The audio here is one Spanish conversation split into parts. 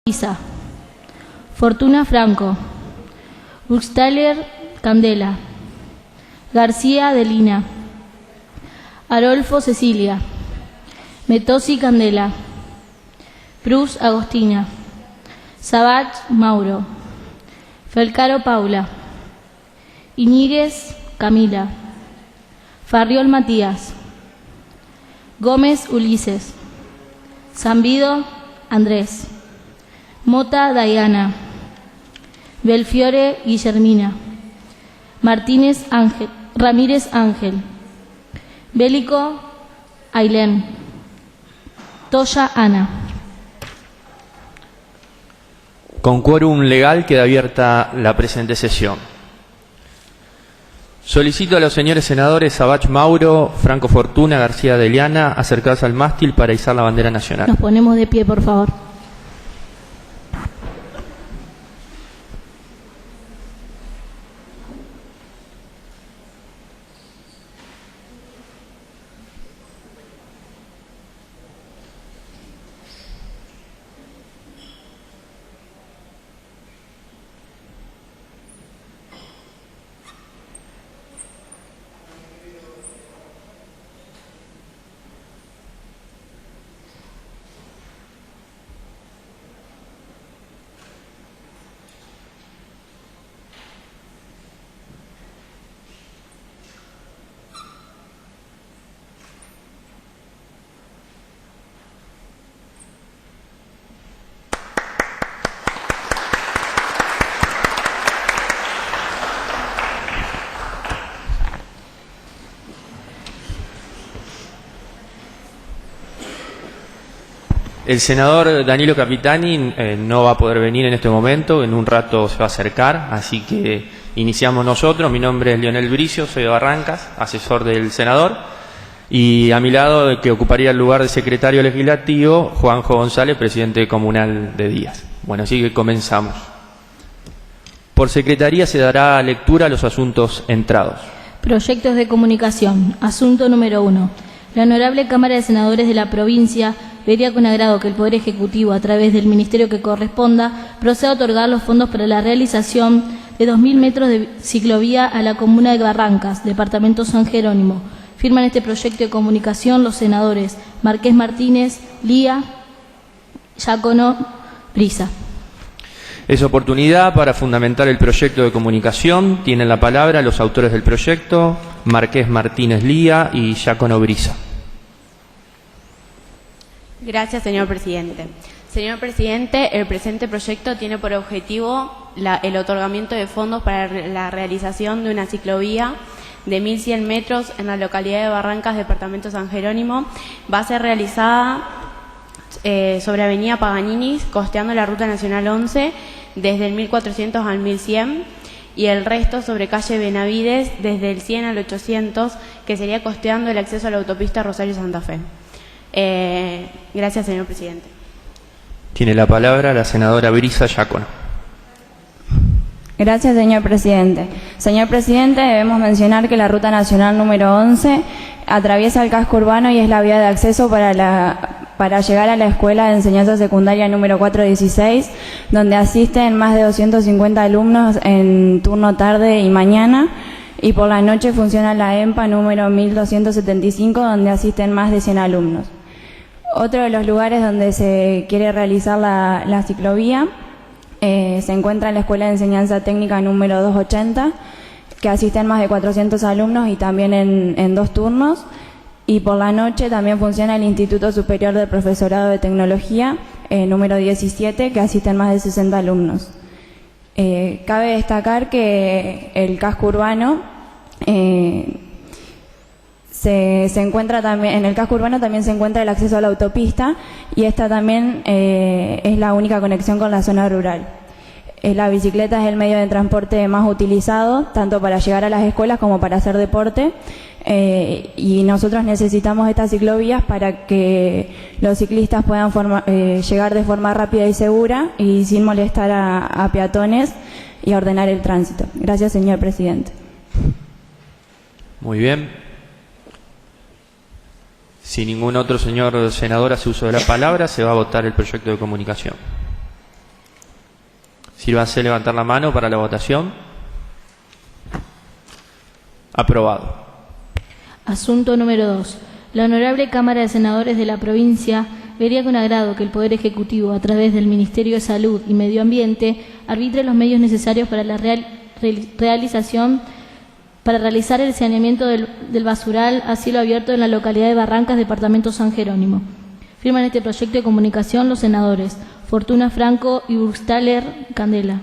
Brisa, Fortuna Franco, Buxtaler Candela, García Delina, Arolfo Cecilia, Metosi Candela, Prus Agostina, Sabach Mauro, Felcaro Paula, Iñiguez Camila, Farriol Matías, Gómez Ulises, Zambido Andrés, Mota Dayana, Belfiore Guillermina, Martínez Ángel, Ramírez Ángel, Bélico Ailén, Toya Ana. Con quórum legal queda abierta la presente sesión. Solicito a los señores senadores Sabach Mauro, Franco Fortuna, García Deliana acercarse al mástil para izar la bandera nacional. Nos ponemos de pie, por favor. El senador Danilo Capitani no va a poder venir en este momento, en un rato se va a acercar, así que iniciamos nosotros. Mi nombre es Leonel Bricio, soy de Barrancas, asesor del senador, y a mi lado, que ocuparía el lugar de secretario legislativo, Juanjo González, presidente comunal de Díaz. Bueno, así que comenzamos. Por secretaría se dará lectura a los asuntos entrados. Proyectos de comunicación. Asunto número 1. La Honorable Cámara de Senadores de la provincia vería con agrado que el Poder Ejecutivo, a través del Ministerio que corresponda, proceda a otorgar los fondos para la realización de 2.000 metros de ciclovía a la comuna de Barrancas, departamento San Jerónimo. Firman este proyecto de comunicación los senadores Márquez Martínez, Lía, Giacono, Brisa. Es oportunidad para fundamentar el proyecto de comunicación. Tienen la palabra los autores del proyecto, Márquez Martínez Lía y Giacono Brisa. Gracias, señor presidente. Señor presidente, el presente proyecto tiene por objetivo el otorgamiento de fondos para la realización de una ciclovía de 1.100 metros en la localidad de Barrancas, departamento San Jerónimo. Va a ser realizada sobre Avenida Paganini, costeando la Ruta Nacional 11 desde el 1400 al 1100, y el resto sobre calle Benavides desde el 100 al 800, que sería costeando el acceso a la autopista Rosario-Santa Fe. Gracias, señor presidente. Tiene la palabra la senadora Brisa Giacono. Gracias, señor presidente. Señor presidente, debemos mencionar que la Ruta Nacional número 11 atraviesa el casco urbano y es la vía de acceso para llegar a la Escuela de Enseñanza Secundaria número 416, donde asisten más de 250 alumnos en turno tarde y mañana, y por la noche funciona la EMPA número 1275, donde asisten más de 100 alumnos. Otro de los lugares donde se quiere realizar la ciclovía se encuentra en la Escuela de Enseñanza Técnica número 280, que asisten más de 400 alumnos y también en 2 turnos. Y por la noche también funciona el Instituto Superior de Profesorado de Tecnología número 17, que asisten más de 60 alumnos. Cabe destacar que el casco urbano se encuentra también, en el casco urbano también se encuentra el acceso a la autopista, y esta también es la única conexión con la zona rural. La bicicleta es el medio de transporte más utilizado, tanto para llegar a las escuelas como para hacer deporte, y nosotros necesitamos estas ciclovías para que los ciclistas puedan llegar de forma rápida y segura y sin molestar a peatones y a ordenar el tránsito. Gracias, señor presidente. Muy bien. Si ningún otro señor senador hace uso de la palabra, se va a votar el proyecto de comunicación. Sírvase levantar la mano para la votación. Aprobado. Asunto número 2. La Honorable Cámara de Senadores de la Provincia vería con agrado que el Poder Ejecutivo, a través del Ministerio de Salud y Medio Ambiente, arbitre los medios necesarios para la realizar el saneamiento del basural a cielo abierto en la localidad de Barrancas, departamento San Jerónimo. Firman este proyecto de comunicación los senadores Fortuna Franco y Burgstaller Candela.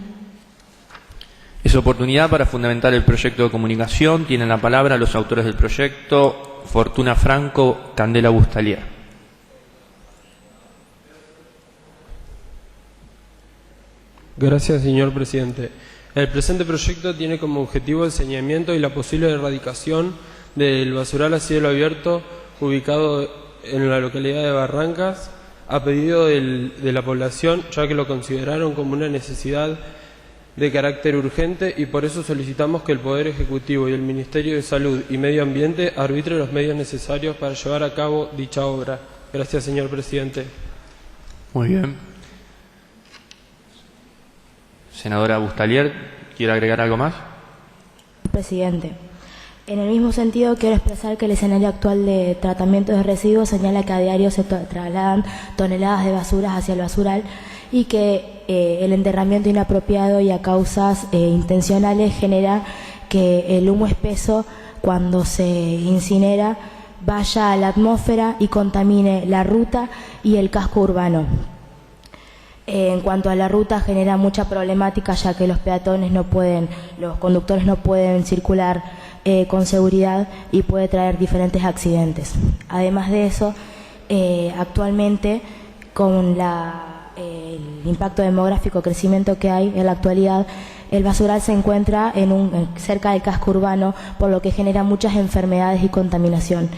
Es oportunidad para fundamentar el proyecto de comunicación. Tienen la palabra los autores del proyecto, Fortuna Franco, Candela Burgstaller. Gracias, señor presidente. El presente proyecto tiene como objetivo el saneamiento y la posible erradicación del basural a cielo abierto ubicado en la localidad de Barrancas, a pedido de la población, ya que lo consideraron como una necesidad de carácter urgente, y por eso solicitamos que el Poder Ejecutivo y el Ministerio de Salud y Medio Ambiente arbitre los medios necesarios para llevar a cabo dicha obra. Gracias, señor presidente. Muy bien. Senadora Burgstaller, ¿quiere agregar algo más? Presidente, en el mismo sentido quiero expresar que el escenario actual de tratamiento de residuos señala que a diario se trasladan toneladas de basuras hacia el basural y que el enterramiento inapropiado y a causas intencionales genera que el humo espeso, cuando se incinera, vaya a la atmósfera y contamine la ruta y el casco urbano. En cuanto a la ruta, genera mucha problemática, ya que los conductores no pueden circular con seguridad y puede traer diferentes accidentes. Además de eso, actualmente con el impacto demográfico, crecimiento que hay en la actualidad, el basural se encuentra cerca del casco urbano, por lo que genera muchas enfermedades y contaminación.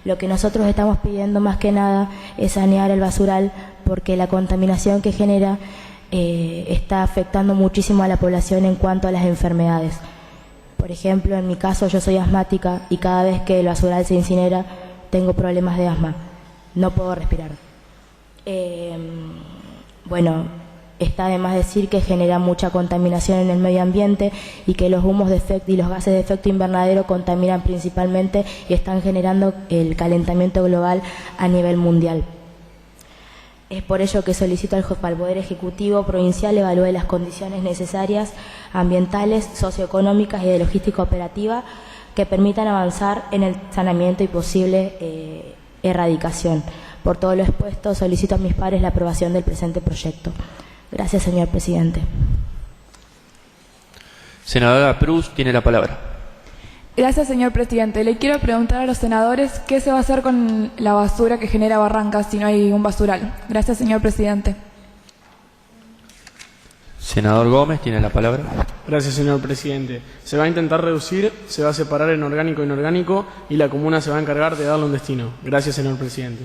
Lo que nosotros estamos pidiendo más que nada es sanear el basural, porque la contaminación que genera está afectando muchísimo a la población en cuanto a las enfermedades. Por ejemplo, en mi caso yo soy asmática y cada vez que el basural se incinera tengo problemas de asma, no puedo respirar. Está de más decir que genera mucha contaminación en el medio ambiente y que los humos de efecto y los gases de efecto invernadero contaminan principalmente y están generando el calentamiento global a nivel mundial. Es por ello que solicito al Poder Ejecutivo Provincial evalúe las condiciones necesarias, ambientales, socioeconómicas y de logística operativa que permitan avanzar en el saneamiento y posible erradicación. Por todo lo expuesto, solicito a mis pares la aprobación del presente proyecto. Gracias, señor presidente. Senadora Prus, tiene la palabra. Gracias, señor presidente. Le quiero preguntar a los senadores qué se va a hacer con la basura que genera Barrancas si no hay un basural. Gracias, señor presidente. Senador Gómez, tiene la palabra. Gracias, señor presidente. Se va a intentar reducir, se va a separar en orgánico e inorgánico y la comuna se va a encargar de darle un destino. Gracias, señor presidente.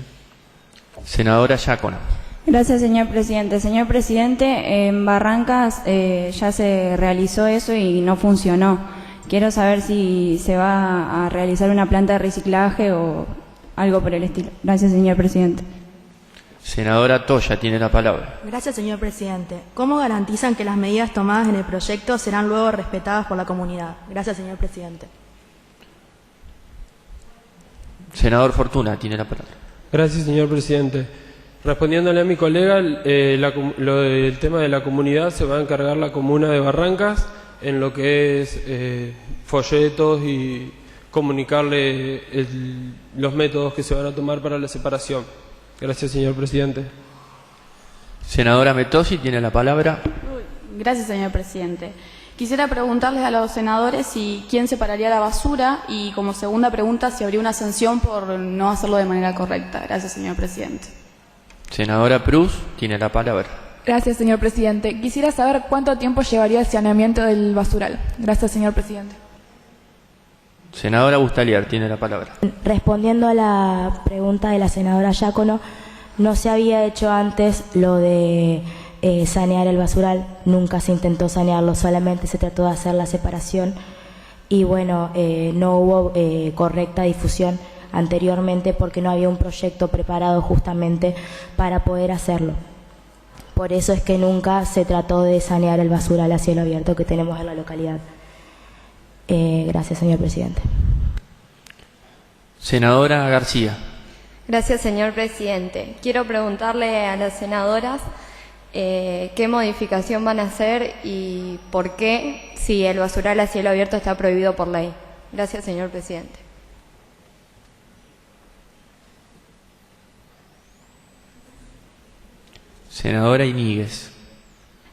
Senadora Giacono. Gracias, señor presidente. Señor presidente, en Barrancas ya se realizó eso y no funcionó. Quiero saber si se va a realizar una planta de reciclaje o algo por el estilo. Gracias, señor presidente. Senadora Toya, tiene la palabra. Gracias, señor presidente. ¿Cómo garantizan que las medidas tomadas en el proyecto serán luego respetadas por la comunidad? Gracias, señor presidente. Senador Fortuna, tiene la palabra. Gracias, señor presidente. Respondiéndole a mi colega, lo del tema de la comunidad se va a encargar la comuna de Barrancas en lo que es folletos y comunicarle los métodos que se van a tomar para la separación. Gracias, señor presidente. Senadora Metosi, tiene la palabra. Gracias, señor presidente. Quisiera preguntarles a los senadores si quién separaría la basura y, como segunda pregunta, si habría una sanción por no hacerlo de manera correcta. Gracias, señor presidente. Senadora Prus, tiene la palabra. Gracias, señor presidente. Quisiera saber cuánto tiempo llevaría el saneamiento del basural. Gracias, señor presidente. Senadora Burgstaller, tiene la palabra. Respondiendo a la pregunta de la senadora Giacono, no se había hecho antes lo de sanear el basural, nunca se intentó sanearlo, solamente se trató de hacer la separación y no hubo correcta difusión anteriormente porque no había un proyecto preparado justamente para poder hacerlo. Por eso es que nunca se trató de sanear el basural a cielo abierto que tenemos en la localidad. Gracias, señor presidente. Senadora García. Gracias, señor presidente. Quiero preguntarle a las senadoras qué modificación van a hacer y por qué, si el basural a cielo abierto está prohibido por ley. Gracias, señor presidente. Senadora Iñiguez.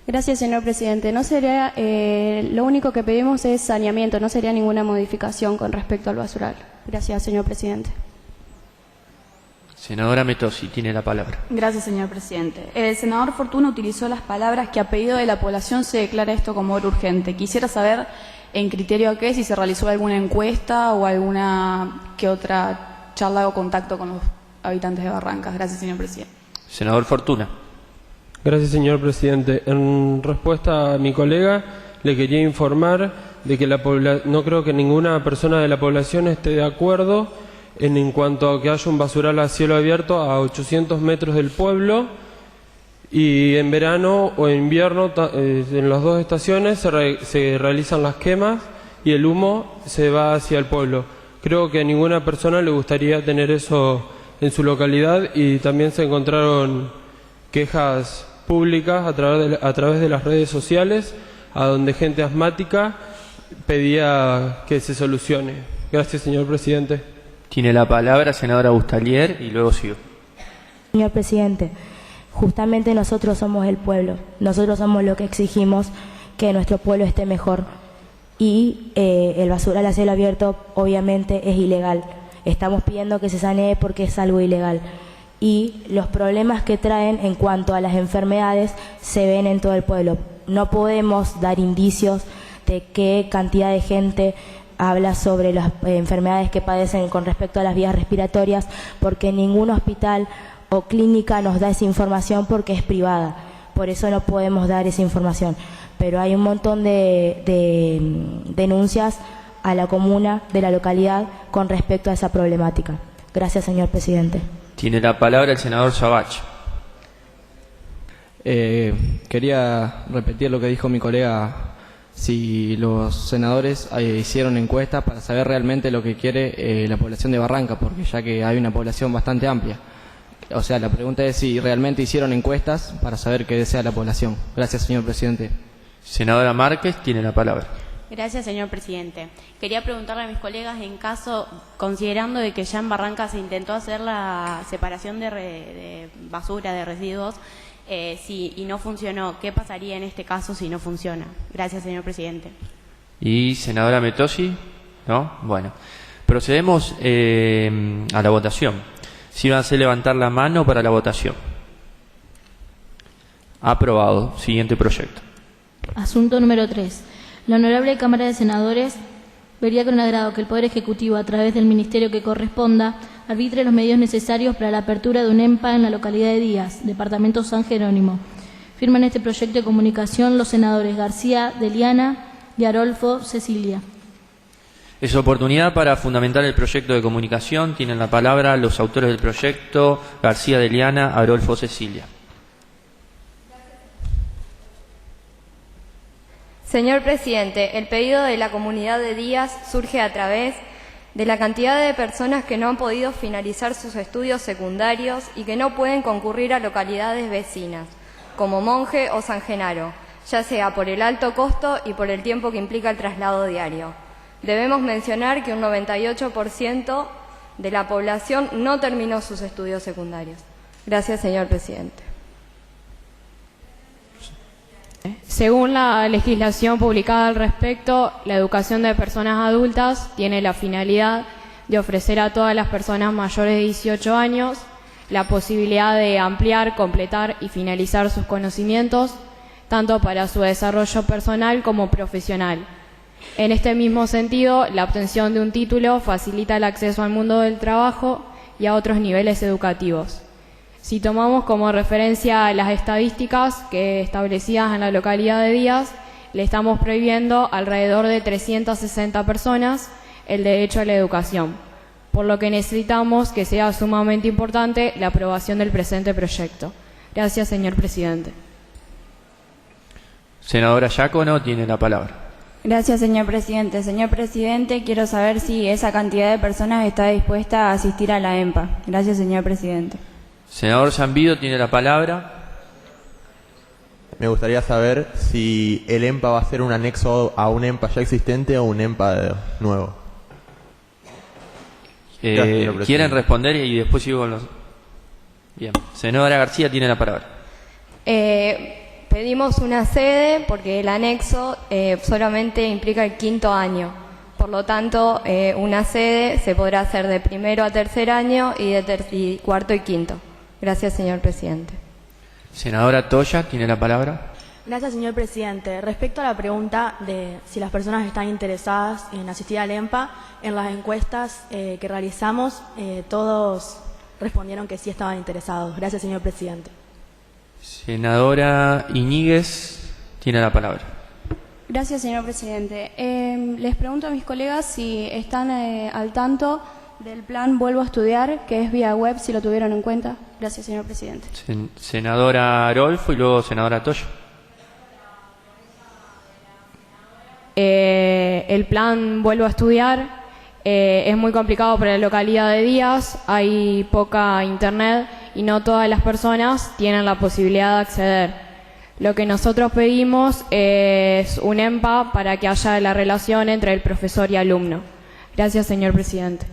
Gracias, señor presidente. No sería, lo único que pedimos es saneamiento, no sería ninguna modificación con respecto al basural. Gracias, señor presidente. Senadora Metosi, tiene la palabra. Gracias, señor presidente. El senador Fortuna utilizó las palabras que a pedido de la población se declara esto como obra urgente. Quisiera saber en criterio a qué, si se realizó alguna encuesta o alguna que otra charla o contacto con los habitantes de Barrancas. Gracias, señor presidente. Senador Fortuna. Gracias, señor presidente. En respuesta a mi colega, le quería informar de que no creo que ninguna persona de la población esté de acuerdo en cuanto a que haya un basural a cielo abierto a 800 metros del pueblo, y en verano o en invierno, en las dos estaciones, se realizan las quemas y el humo se va hacia el pueblo. Creo que a ninguna persona le gustaría tener eso en su localidad, y también se encontraron quejas públicas a través de las redes sociales, a donde gente asmática pedía que se solucione. Gracias, señor presidente. Tiene la palabra senadora Bustalier y luego sigo. Señor presidente, justamente nosotros somos el pueblo, nosotros somos los que exigimos que nuestro pueblo esté mejor, y el basural a cielo abierto obviamente es ilegal. Estamos pidiendo que se sanee porque es algo ilegal, y los problemas que traen en cuanto a las enfermedades se ven en todo el pueblo. No podemos dar indicios de qué cantidad de gente habla sobre las enfermedades que padecen con respecto a las vías respiratorias, porque ningún hospital o clínica nos da esa información porque es privada. Por eso no podemos dar esa información. Pero hay un montón de denuncias a la comuna de la localidad con respecto a esa problemática. Gracias, señor presidente. Tiene la palabra el senador Savach. Quería repetir lo que dijo mi colega, si los senadores hicieron encuestas para saber realmente lo que quiere la población de Barranca, porque ya que hay una población bastante amplia. O sea, la pregunta es si realmente hicieron encuestas para saber qué desea la población. Gracias, señor presidente. Senadora Márquez, tiene la palabra. Gracias, señor presidente. Quería preguntarle a mis colegas, en caso, considerando de que ya en Barranca se intentó hacer la separación de basura, de residuos, y no funcionó, ¿qué pasaría en este caso si no funciona? Gracias, señor presidente. ¿Y senadora Metosi? ¿No? Bueno, procedemos a la votación. Si van a hacer levantar la mano para la votación. Aprobado. Siguiente proyecto. Asunto número 3. La Honorable Cámara de Senadores vería con agrado que el Poder Ejecutivo, a través del Ministerio que corresponda, arbitre los medios necesarios para la apertura de un EMPA en la localidad de Díaz, departamento San Jerónimo. Firman este proyecto de comunicación los senadores García de Liana y Arolfo Cecilia. Es oportunidad para fundamentar el proyecto de comunicación. Tienen la palabra los autores del proyecto, García de Liana, Arolfo Cecilia. Señor presidente, el pedido de la comunidad de Díaz surge a través de la cantidad de personas que no han podido finalizar sus estudios secundarios y que no pueden concurrir a localidades vecinas, como Monje o San Genaro, ya sea por el alto costo y por el tiempo que implica el traslado diario. Debemos mencionar que un 98% de la población no terminó sus estudios secundarios. Gracias, señor presidente. Según la legislación publicada al respecto, la educación de personas adultas tiene la finalidad de ofrecer a todas las personas mayores de 18 años la posibilidad de ampliar, completar y finalizar sus conocimientos, tanto para su desarrollo personal como profesional. En este mismo sentido, la obtención de un título facilita el acceso al mundo del trabajo y a otros niveles educativos. Si tomamos como referencia las estadísticas que establecidas en la localidad de Díaz, le estamos prohibiendo alrededor de 360 personas el derecho a la educación, por lo que necesitamos que sea sumamente importante la aprobación del presente proyecto. Gracias, señor presidente. Senadora Giacono tiene la palabra. Gracias, señor presidente. Señor presidente, quiero saber si esa cantidad de personas está dispuesta a asistir a la EMPA. Gracias, señor presidente. Senador Zambido tiene la palabra. Me gustaría saber si el EMPA va a ser un anexo a un EMPA ya existente o un EMPA nuevo. ¿Quieren responder y después sigo con los...? Bien. Senadora García tiene la palabra. Pedimos una sede porque el anexo solamente implica el 5º año. Por lo tanto, una sede se podrá hacer de 1º a 3er año y de 4º y 5º. Gracias, señor presidente. Senadora Toya tiene la palabra. Gracias, señor presidente. Respecto a la pregunta de si las personas están interesadas en asistir al EMPA, en las encuestas que realizamos, todos respondieron que sí estaban interesados. Gracias, señor presidente. Senadora Iñiguez tiene la palabra. Gracias, señor presidente. Les pregunto a mis colegas si están al tanto del plan Vuelvo a Estudiar, que es vía web, si lo tuvieron en cuenta. Gracias, señor presidente. Senadora Arolfo y luego senadora Toya. El plan Vuelvo a Estudiar es muy complicado para la localidad de Díaz, hay poca internet y no todas las personas tienen la posibilidad de acceder. Lo que nosotros pedimos es un EMPA para que haya la relación entre el profesor y alumno. Gracias, señor presidente.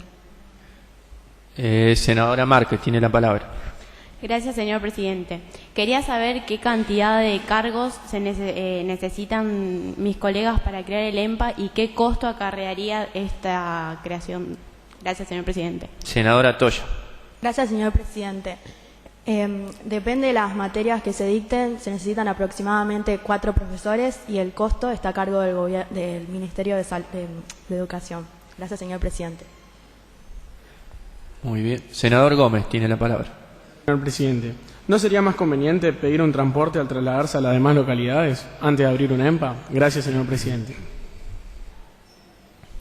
Senadora Márquez tiene la palabra. Gracias, señor presidente. Quería saber qué cantidad de cargos se necesitan mis colegas para crear el EMPA y qué costo acarrearía esta creación. Gracias, señor presidente. Senadora Toya. Gracias, señor presidente. Depende de las materias que se dicten, se necesitan aproximadamente 4 profesores y el costo está a cargo del Ministerio de Educación. Gracias, señor presidente. Muy bien. Senador Gómez tiene la palabra. Señor presidente, ¿no sería más conveniente pedir un transporte al trasladarse a las demás localidades antes de abrir una EMPA? Gracias, señor presidente.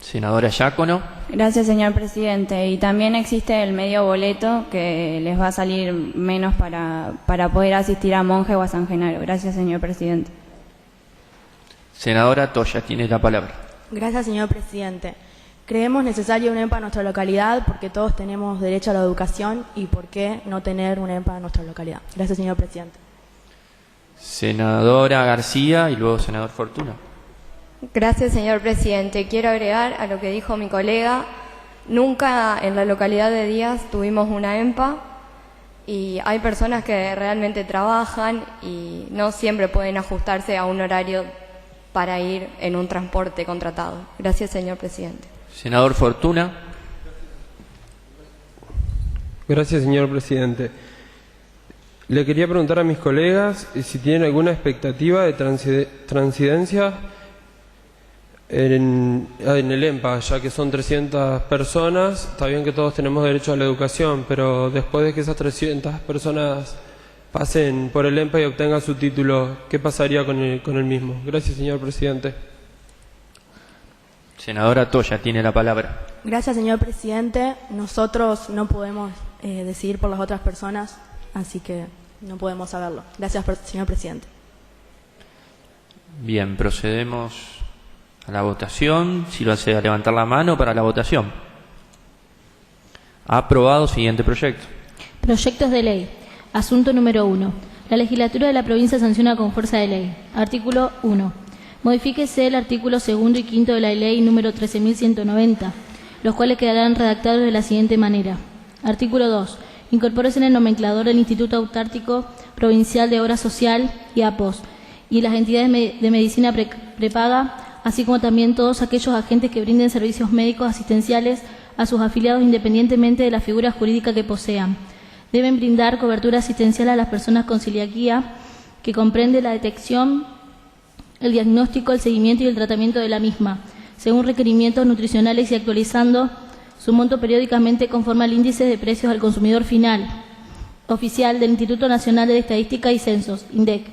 Senadora Giacono. Gracias, señor presidente. Y también existe el medio boleto que les va a salir menos para poder asistir a Monje o a San Genaro. Gracias, señor presidente. Senadora Toya tiene la palabra. Gracias, señor presidente. Creemos necesario un EMPA en nuestra localidad porque todos tenemos derecho a la educación y por qué no tener un EMPA en nuestra localidad. Gracias, señor presidente. Senadora García y luego senador Fortuna. Gracias, señor presidente. Quiero agregar a lo que dijo mi colega. Nunca en la localidad de Díaz tuvimos una EMPA y hay personas que realmente trabajan y no siempre pueden ajustarse a un horario para ir en un transporte contratado. Gracias, señor presidente. Senador Fortuna. Gracias, señor presidente. Le quería preguntar a mis colegas si tienen alguna expectativa de transidencia en el EMPA, ya que son 300 personas. Está bien que todos tenemos derecho a la educación, pero después de que esas 300 personas pasen por el EMPA y obtengan su título, ¿qué pasaría con el mismo? Gracias, señor presidente. Senadora Toya tiene la palabra. Gracias, señor presidente. Nosotros no podemos decidir por las otras personas, así que no podemos saberlo. Gracias, señor presidente. Bien, procedemos a la votación. Si lo hace a levantar la mano para la votación. Aprobado. Siguiente proyecto. Proyectos de ley. Asunto número 1. La legislatura de la provincia sanciona con fuerza de ley. Artículo 1. Modifíquese el artículo 2 y 5 de la ley número 13.190, los cuales quedarán redactados de la siguiente manera. Artículo 2. Incorpórese en el nomenclador del Instituto Autártico Provincial de Obra Social y APOS y las entidades de medicina prepaga, así como también todos aquellos agentes que brinden servicios médicos asistenciales a sus afiliados independientemente de la figura jurídica que posean. Deben brindar cobertura asistencial a las personas con celiaquía, que comprende la detección, el diagnóstico, el seguimiento y el tratamiento de la misma, según requerimientos nutricionales y actualizando su monto periódicamente conforme al índice de precios al consumidor final, oficial del Instituto Nacional de Estadística y Censos, INDEC.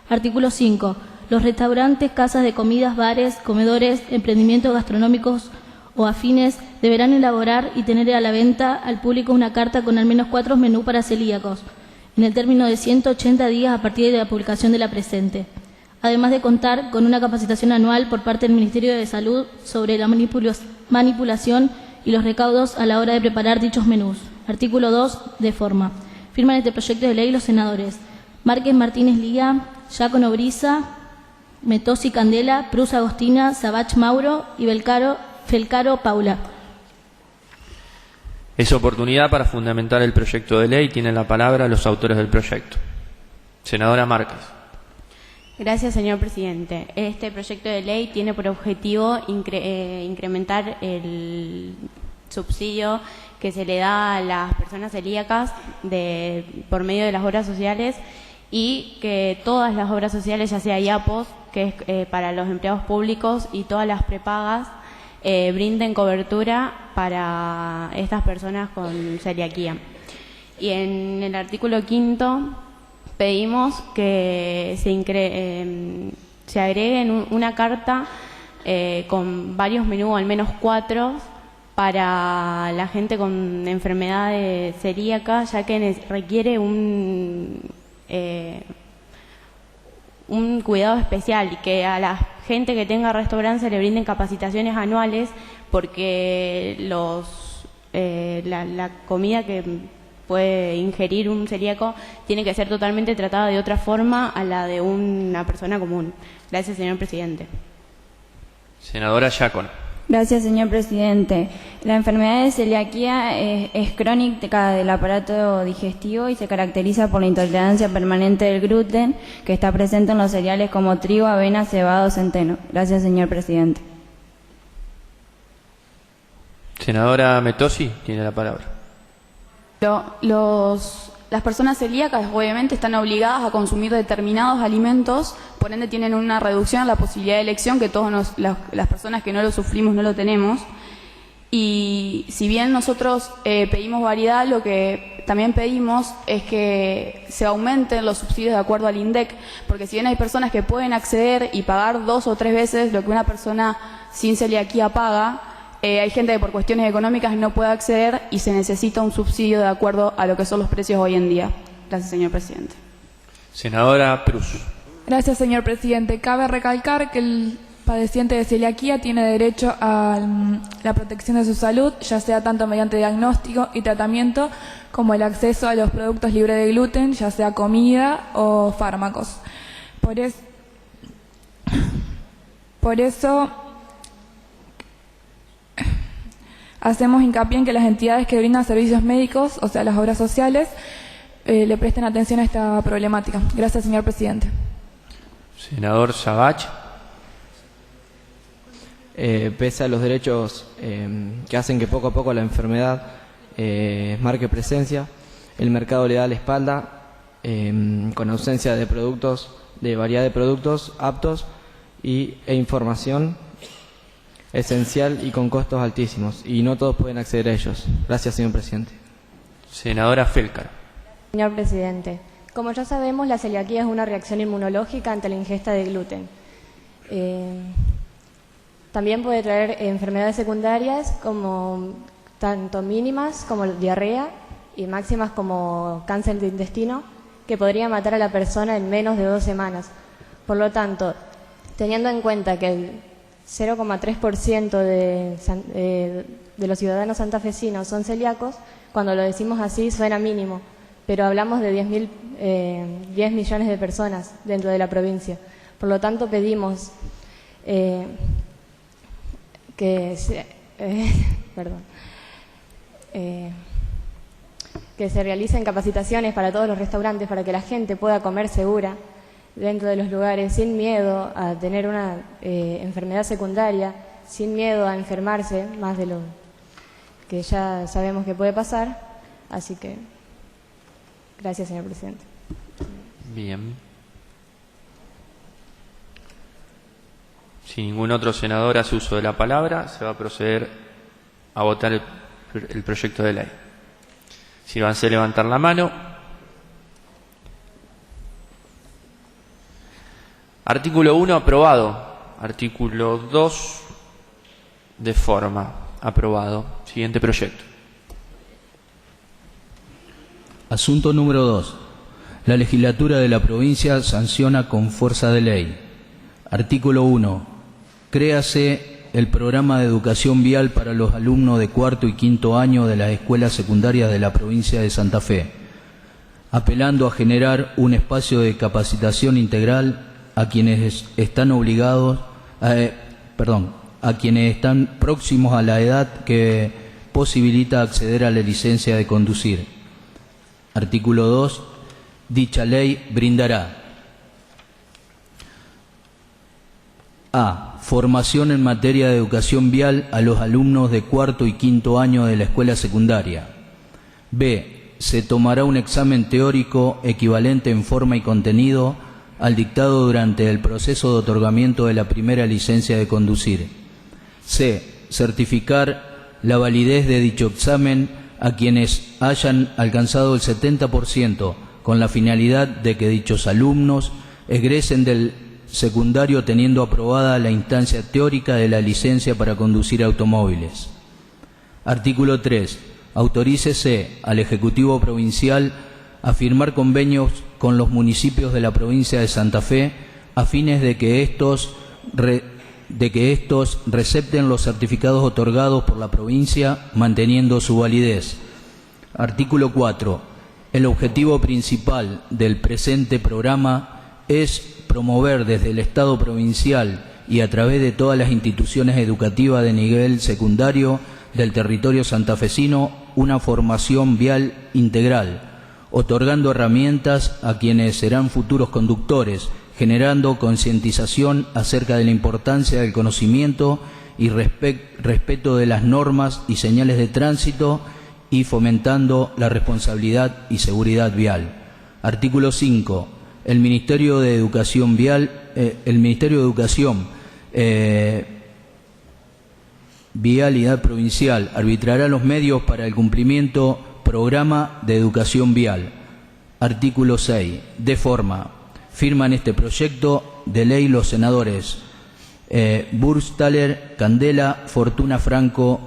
Artículo 5. Los restaurantes, casas de comidas, bares, comedores, emprendimientos gastronómicos o afines deberán elaborar y tener a la venta al público una carta con al menos 4 menús para celíacos, en el término de 180 días a partir de la publicación de la presente. además de contar con una capacitación anual por parte del Ministerio de Salud sobre la manipulación y los recaudos a la hora de preparar dichos menús. Artículo 2, de forma. Firman este proyecto de ley los senadores Márquez Martínez Lía, Giacono Brisa, Metosi Candela, Prus Agostina, Sabach Mauro y Felcaro Paula. Es oportunidad para fundamentar el proyecto de ley. Tienen la palabra los autores del proyecto. Senadora Márquez. Gracias, señor presidente. Este proyecto de ley tiene por objetivo incrementar el subsidio que se le da a las personas celíacas por medio de las obras sociales, y que todas las obras sociales, ya sea IAPOS, que es para los empleados públicos, y todas las prepagas, brinden cobertura para estas personas con celiaquía. Y en el artículo 5 pedimos que se agregue una carta con varios menús, al menos 4, para la gente con enfermedades celíacas, ya que requiere un cuidado especial, y que a la gente que tenga restaurante se le brinden capacitaciones anuales, porque la comida que puede ingerir un celíaco tiene que ser totalmente tratada de otra forma a la de una persona común. Gracias, señor presidente. Senadora Giacono. Gracias, señor presidente. La enfermedad de celiaquía es crónica del aparato digestivo y se caracteriza por la intolerancia permanente del gluten, que está presente en los cereales como trigo, avena, cebada o centeno. Gracias, señor presidente. Senadora Metosi tiene la palabra. Las personas celíacas obviamente están obligadas a consumir determinados alimentos, por ende tienen una reducción en la posibilidad de elección que todas las personas que no lo sufrimos no lo tenemos. Y si bien nosotros pedimos variedad, lo que también pedimos es que se aumenten los subsidios de acuerdo al INDEC, porque si bien hay personas que pueden acceder y pagar 2 o 3 veces lo que una persona sin celiaquía paga, hay gente que por cuestiones económicas no puede acceder y se necesita un subsidio de acuerdo a lo que son los precios hoy en día. Gracias, señor presidente. Senadora Prus. Gracias, señor presidente. Cabe recalcar que el padeciente de celiaquía tiene derecho a la protección de su salud, ya sea tanto mediante diagnóstico y tratamiento como el acceso a los productos libres de gluten, ya sea comida o fármacos. Por eso hacemos hincapié en que las entidades que brindan servicios médicos, o sea, las obras sociales, le presten atención a esta problemática. Gracias, señor presidente. Senador Sabach. Pese a los derechos que hacen que poco a poco la enfermedad marque presencia, el mercado le da la espalda con ausencia de productos, de variedad de productos aptos e información esencial y con costos altísimos, y no todos pueden acceder a ellos. Gracias, señor presidente. Senadora Felcaro. Señor presidente, como ya sabemos, la celiaquía es una reacción inmunológica ante la ingesta de gluten. También puede traer enfermedades secundarias, como tanto mínimas como diarrea, y máximas como cáncer de intestino, que podría matar a la persona en menos de 2 semanas. Por lo tanto, teniendo en cuenta que el 0,3% de los ciudadanos santafesinos son celíacos, cuando lo decimos así suena mínimo, pero hablamos de 10 millones de personas dentro de la provincia. Por lo tanto, pedimos que se realicen capacitaciones para todos los restaurantes, para que la gente pueda comer segura dentro de los lugares, sin miedo a tener una enfermedad secundaria, sin miedo a enfermarse más de lo que ya sabemos que puede pasar. Así que, gracias, señor presidente. Bien. Si ningún otro senador hace uso de la palabra, se va a proceder a votar el proyecto de ley. Si van a levantar la mano. Artículo 1, aprobado. Artículo 2, de forma, aprobado. Siguiente proyecto. Asunto número 2. La legislatura de la provincia sanciona con fuerza de ley. Artículo 1. Créase el programa de educación vial para los alumnos de cuarto y quinto año de las escuelas secundarias de la provincia de Santa Fe, apelando a generar un espacio de capacitación integral a quienes están a quienes están próximos a la edad que posibilita acceder a la licencia de conducir. Artículo 2. Dicha ley brindará: A. Formación en materia de educación vial a los alumnos de cuarto y quinto año de la escuela secundaria. B. Se tomará un examen teórico equivalente en forma y contenido al dictado durante el proceso de otorgamiento de la primera licencia de conducir. C. Certificar la validez de dicho examen a quienes hayan alcanzado el 70%, con la finalidad de que dichos alumnos egresen del secundario teniendo aprobada la instancia teórica de la licencia para conducir automóviles. Artículo 3. Autorícese al Ejecutivo Provincial a firmar convenios con los municipios de la provincia de Santa Fe a fines de que estos recepten los certificados otorgados por la provincia, manteniendo su validez. Artículo 4. El objetivo principal del presente programa es promover desde el Estado provincial y a través de todas las instituciones educativas de nivel secundario del territorio santafesino una formación vial integral, otorgando herramientas a quienes serán futuros conductores, generando concientización acerca de la importancia del conocimiento y respeto de las normas y señales de tránsito y fomentando la responsabilidad y seguridad vial. Artículo 5. El Ministerio de Educación Vialidad Provincial arbitrará los medios para el cumplimiento programa de educación vial. Artículo 6. De forma. Firman este proyecto de ley los senadores Burstaller, Candela, Fortuna Franco,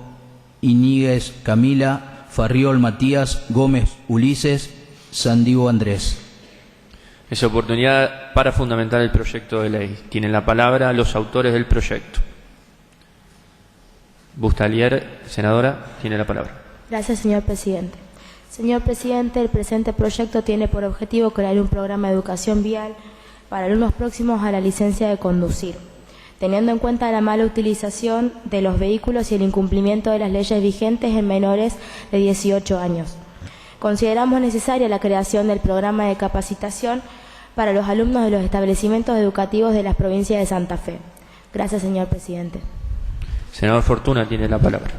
Iñiguez Camila, Farriol Matías, Gómez Ulises, Sandivo Andrés. Es oportunidad para fundamentar el proyecto de ley. Tienen la palabra los autores del proyecto. Burstaller, senadora, tiene la palabra. Gracias, señor presidente. Señor presidente, el presente proyecto tiene por objetivo crear un programa de educación vial para alumnos próximos a la licencia de conducir, teniendo en cuenta la mala utilización de los vehículos y el incumplimiento de las leyes vigentes en menores de 18 años. Consideramos necesaria la creación del programa de capacitación para los alumnos de los establecimientos educativos de las provincias de Santa Fe. Gracias, señor presidente. Senador Fortuna tiene la palabra.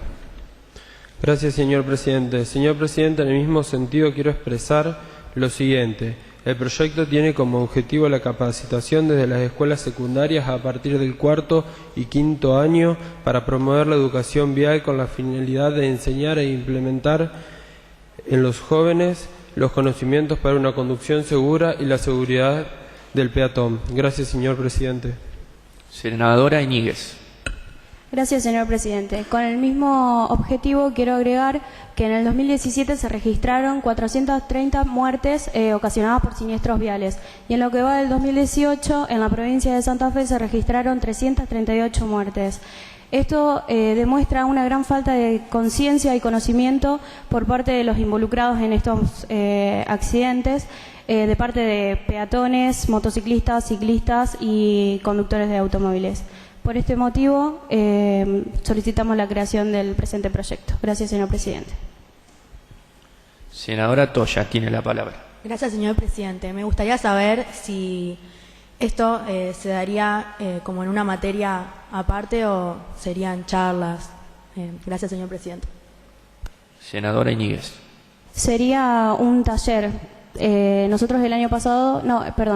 Gracias, señor presidente. Señor presidente, en el mismo sentido quiero expresar lo siguiente. El proyecto tiene como objetivo la capacitación desde las escuelas secundarias a partir del cuarto y quinto año para promover la educación vial con la finalidad de enseñar e implementar en los jóvenes los conocimientos para una conducción segura y la seguridad del peatón. Gracias, señor presidente. Senadora Iñiguez. Gracias, señor presidente. Con el mismo objetivo quiero agregar que en el 2017 se registraron 430 muertes ocasionadas por siniestros viales y en lo que va del 2018 en la provincia de Santa Fe se registraron 338 muertes. Esto demuestra una gran falta de conciencia y conocimiento por parte de los involucrados en estos accidentes, de parte de peatones, motociclistas, ciclistas y conductores de automóviles. Por este motivo, solicitamos la creación del presente proyecto. Gracias, señor presidente. Senadora Toya tiene la palabra. Gracias, señor presidente. Me gustaría saber si esto se daría como en una materia aparte o serían charlas. Gracias, señor presidente. Senadora Iñiguez. Sería un taller. Nosotros el año pasado,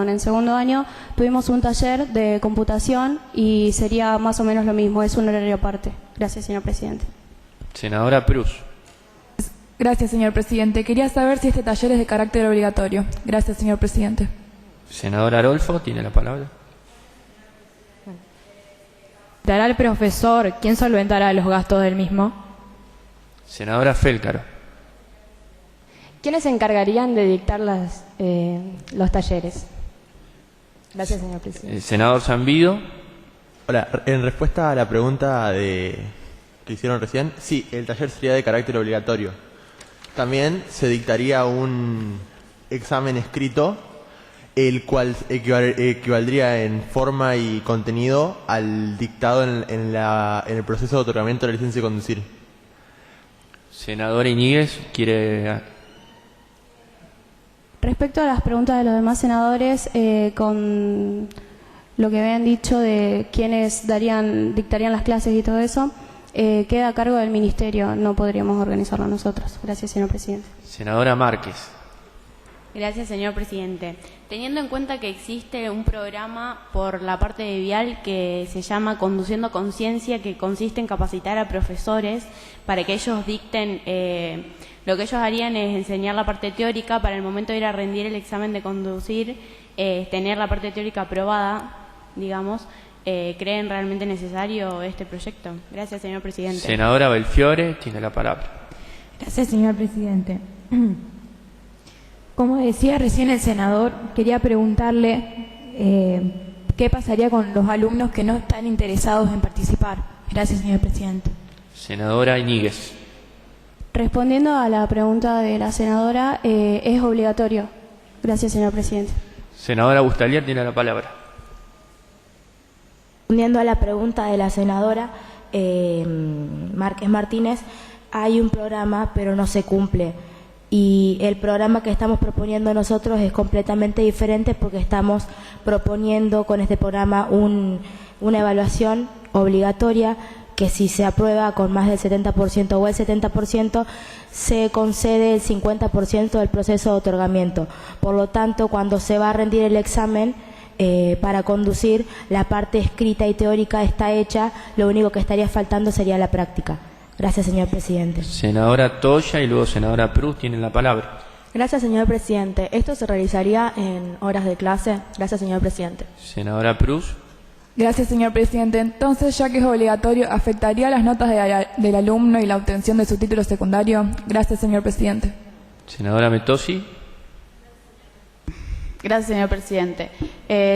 en segundo año, tuvimos un taller de computación y sería más o menos lo mismo, es un horario aparte. Gracias, señor presidente. Senadora Prus. Gracias, señor presidente. Quería saber si este taller es de carácter obligatorio. Gracias, señor presidente. Senadora Arolfo tiene la palabra. ¿Dará el profesor quién solventará los gastos del mismo? Senadora Felcaro. ¿Quiénes se encargarían de dictar los talleres? Gracias, señor presidente. Senador Zambido. Hola, en respuesta a la pregunta que hicieron recién, sí, el taller sería de carácter obligatorio. También se dictaría un examen escrito, el cual equivaldría en forma y contenido al dictado en el proceso de otorgamiento de la licencia de conducir. Senadora Iñiguez, ¿quiere...? Respecto a las preguntas de los demás senadores, con lo que habían dicho de quiénes dictarían las clases y todo eso, queda a cargo del Ministerio, no podríamos organizarlo nosotros. Gracias, señor presidente. Senadora Márquez. Gracias, señor presidente. Teniendo en cuenta que existe un programa por la parte de Vial que se llama Conduciendo Conciencia, que consiste en capacitar a profesores para que ellos dicten, lo que ellos harían es enseñar la parte teórica para el momento de ir a rendir el examen de conducir, tener la parte teórica aprobada, digamos. ¿Creen realmente necesario este proyecto? Gracias, señor presidente. Senadora Belfiore, tiene la palabra. Gracias, señor presidente. Como decía recién el senador, quería preguntarle qué pasaría con los alumnos que no están interesados en participar. Gracias, señor presidente. Senadora Iñiguez. Respondiendo a la pregunta de la senadora, es obligatorio. Gracias, señor presidente. Senadora Bustalier, tiene la palabra. Respondiendo a la pregunta de la senadora Márquez Martínez, hay un programa pero no se cumple. Y el programa que estamos proponiendo nosotros es completamente diferente porque estamos proponiendo con este programa una evaluación obligatoria que si se aprueba con más del 70% o el 70%, se concede el 50% del proceso de otorgamiento. Por lo tanto, cuando se va a rendir el examen para conducir, la parte escrita y teórica está hecha, lo único que estaría faltando sería la práctica. Gracias, señor presidente. Senadora Toya y luego senadora Prus tienen la palabra. Gracias, señor presidente. ¿Esto se realizaría en horas de clase? Gracias, señor presidente. Senadora Prus. Gracias, señor presidente. Entonces, ya que es obligatorio, ¿afectaría las notas del alumno y la obtención de su título secundario? Gracias, señor presidente. Senadora Metosi. Gracias, señor presidente.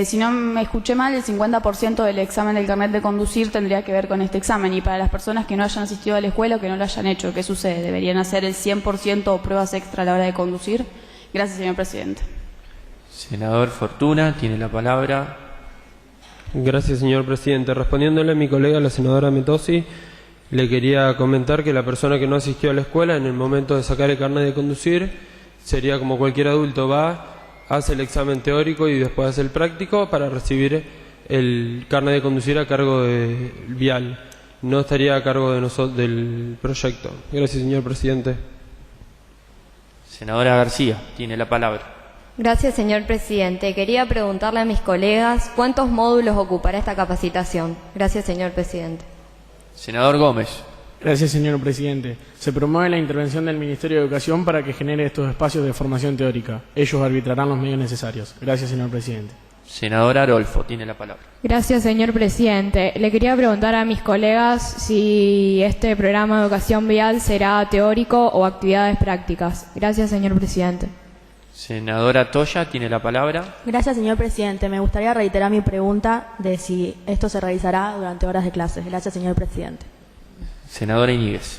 Si no me escuché mal, el 50% del examen del carnet de conducir tendría que ver con este examen. Y para las personas que no hayan asistido a la escuela o que no lo hayan hecho, ¿qué sucede? ¿Deberían hacer el 100% o pruebas extra a la hora de conducir? Gracias, señor presidente. Senador Fortuna, tiene la palabra. Gracias, señor presidente. Respondiéndole a mi colega, la senadora Metosi, le quería comentar que la persona que no asistió a la escuela en el momento de sacar el carnet de conducir sería como cualquier adulto, hace el examen teórico y después hace el práctico para recibir el carnet de conducir a cargo de Vial. No estaría a cargo de del proyecto. Gracias, señor presidente. Senadora García, tiene la palabra. Gracias, señor presidente. Quería preguntarle a mis colegas cuántos módulos ocupará esta capacitación. Gracias, señor presidente. Senador Gómez. Gracias, señor presidente. Se promueve la intervención del Ministerio de Educación para que genere estos espacios de formación teórica. Ellos arbitrarán los medios necesarios. Gracias, señor presidente. Senadora Arolfo, tiene la palabra. Gracias, señor presidente. Le quería preguntar a mis colegas si este programa de educación vial será teórico o actividades prácticas. Gracias, señor presidente. Senadora Toya, tiene la palabra. Gracias, señor presidente. Me gustaría reiterar mi pregunta de si esto se realizará durante horas de clases. Gracias, señor presidente. Senadora Iñiguez.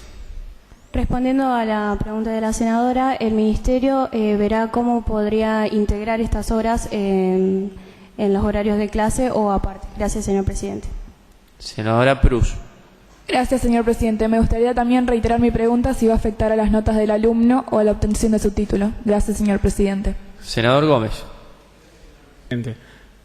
Respondiendo a la pregunta de la senadora, el Ministerio verá cómo podría integrar estas horas en los horarios de clase o aparte. Gracias, señor presidente. Senadora Prus. Gracias, señor presidente. Me gustaría también reiterar mi pregunta si va a afectar a las notas del alumno o a la obtención de su título. Gracias, señor presidente. Senador Gómez.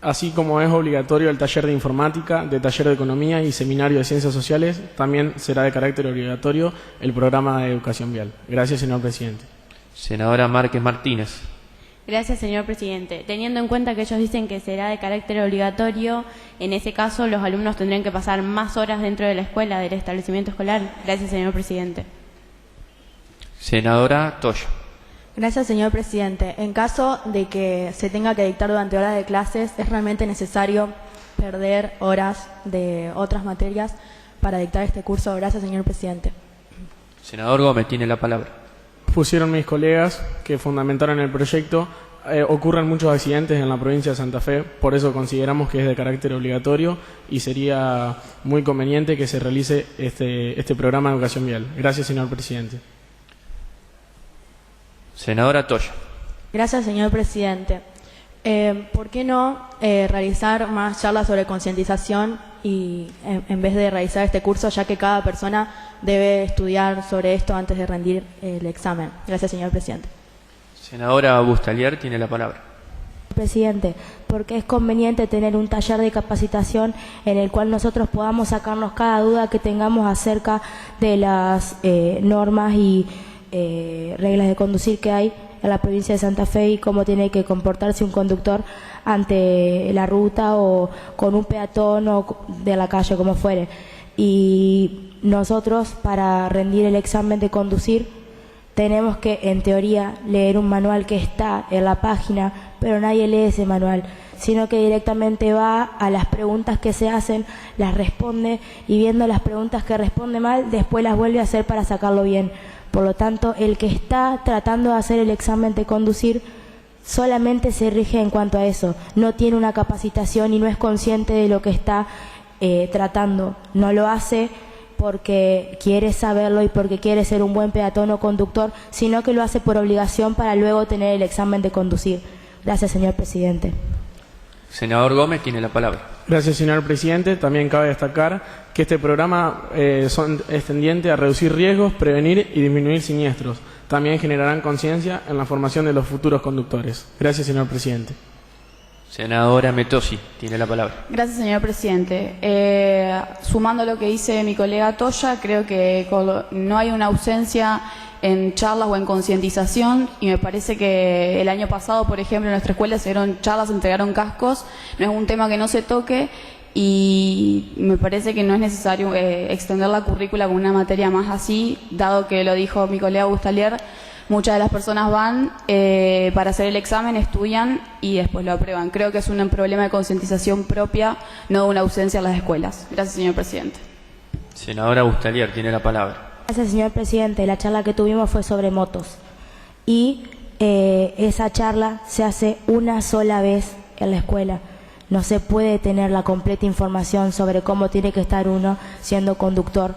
Así como es obligatorio el taller de informática, de taller de economía y seminario de ciencias sociales, también será de carácter obligatorio el programa de educación vial. Gracias, señor presidente. Senadora Márquez Martínez. Gracias, señor presidente. Teniendo en cuenta que ellos dicen que será de carácter obligatorio, en ese caso los alumnos tendrían que pasar más horas dentro de la escuela, del establecimiento escolar. Gracias, señor presidente. Senadora Toya. Gracias, señor presidente. En caso de que se tenga que dictar durante horas de clases, ¿es realmente necesario perder horas de otras materias para dictar este curso? Gracias, señor presidente. Senador Gómez, tiene la palabra. Pusieron mis colegas que fundamentaron el proyecto ocurren muchos accidentes en la provincia de Santa Fe, por eso consideramos que es de carácter obligatorio y sería muy conveniente que se realice este programa de educación vial. Gracias, señor presidente. Senadora Toya. Gracias, señor presidente. ¿Por qué no realizar más charlas sobre concientización y en vez de realizar este curso, ya que cada persona debe estudiar sobre esto antes de rendir el examen? Gracias, señor presidente. Senadora Bustalier tiene la palabra. Presidente, porque es conveniente tener un taller de capacitación en el cual nosotros podamos sacarnos cada duda que tengamos acerca de las normas y reglas de conducir que hay en la provincia de Santa Fe y cómo tiene que comportarse un conductor ante la ruta o con un peatón o de la calle, como fuere. Y nosotros, para rendir el examen de conducir, tenemos que, en teoría, leer un manual que está en la página, pero nadie lee ese manual, sino que directamente va a las preguntas que se hacen, las responde y viendo las preguntas que responde mal, después las vuelve a hacer para sacarlo bien. Por lo tanto, el que está tratando de hacer el examen de conducir solamente se rige en cuanto a eso, no tiene una capacitación y no es consciente de lo que está tratando, no lo hace porque quiere saberlo y porque quiere ser un buen peatón o conductor, sino que lo hace por obligación para luego tener el examen de conducir. Gracias, señor presidente. Senador Gómez tiene la palabra. Gracias, señor presidente. También cabe destacar que este programa es tendiente a reducir riesgos, prevenir y disminuir siniestros. También generarán conciencia en la formación de los futuros conductores. Gracias, señor presidente. Senadora Metosi tiene la palabra. Gracias, señor presidente. Sumando lo que dice mi colega Toya, creo que no hay una ausencia en charlas o en concientización, y me parece que el año pasado, por ejemplo, en nuestra escuela se dieron charlas, se entregaron cascos, no es un tema que no se toque, y me parece que no es necesario extender la currícula con una materia más así, dado que lo dijo mi colega Bustalier, muchas de las personas van para hacer el examen, estudian y después lo aprueban. Creo que es un problema de concientización propia, no una ausencia en las escuelas. Gracias, señor presidente. Senadora Bustalier tiene la palabra. Gracias, señor presidente. La charla que tuvimos fue sobre motos y esa charla se hace una sola vez en la escuela. No se puede tener la completa información sobre cómo tiene que estar uno siendo conductor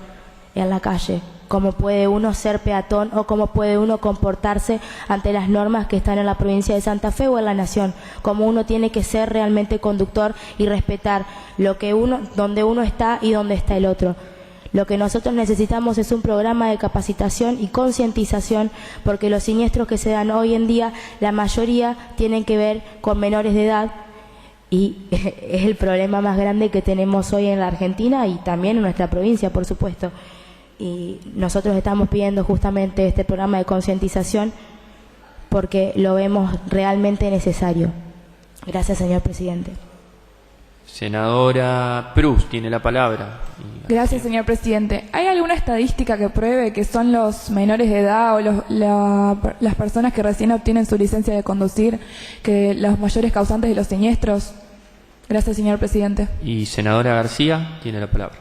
en la calle, cómo puede uno ser peatón o cómo puede uno comportarse ante las normas que están en la provincia de Santa Fe o en la nación, cómo uno tiene que ser realmente conductor y respetar donde uno está y donde está el otro. Lo que nosotros necesitamos es un programa de capacitación y concientización, porque los siniestros que se dan hoy en día, la mayoría tienen que ver con menores de edad, y es el problema más grande que tenemos hoy en la Argentina y también en nuestra provincia, por supuesto. Y nosotros estamos pidiendo justamente este programa de concientización porque lo vemos realmente necesario. Gracias, señor presidente. Senadora Prus tiene la palabra. Gracias, señor presidente. ¿Hay alguna estadística que pruebe que son los menores de edad o las personas que recién obtienen su licencia de conducir que los mayores causantes de los siniestros? Gracias, señor presidente. Y senadora García tiene la palabra.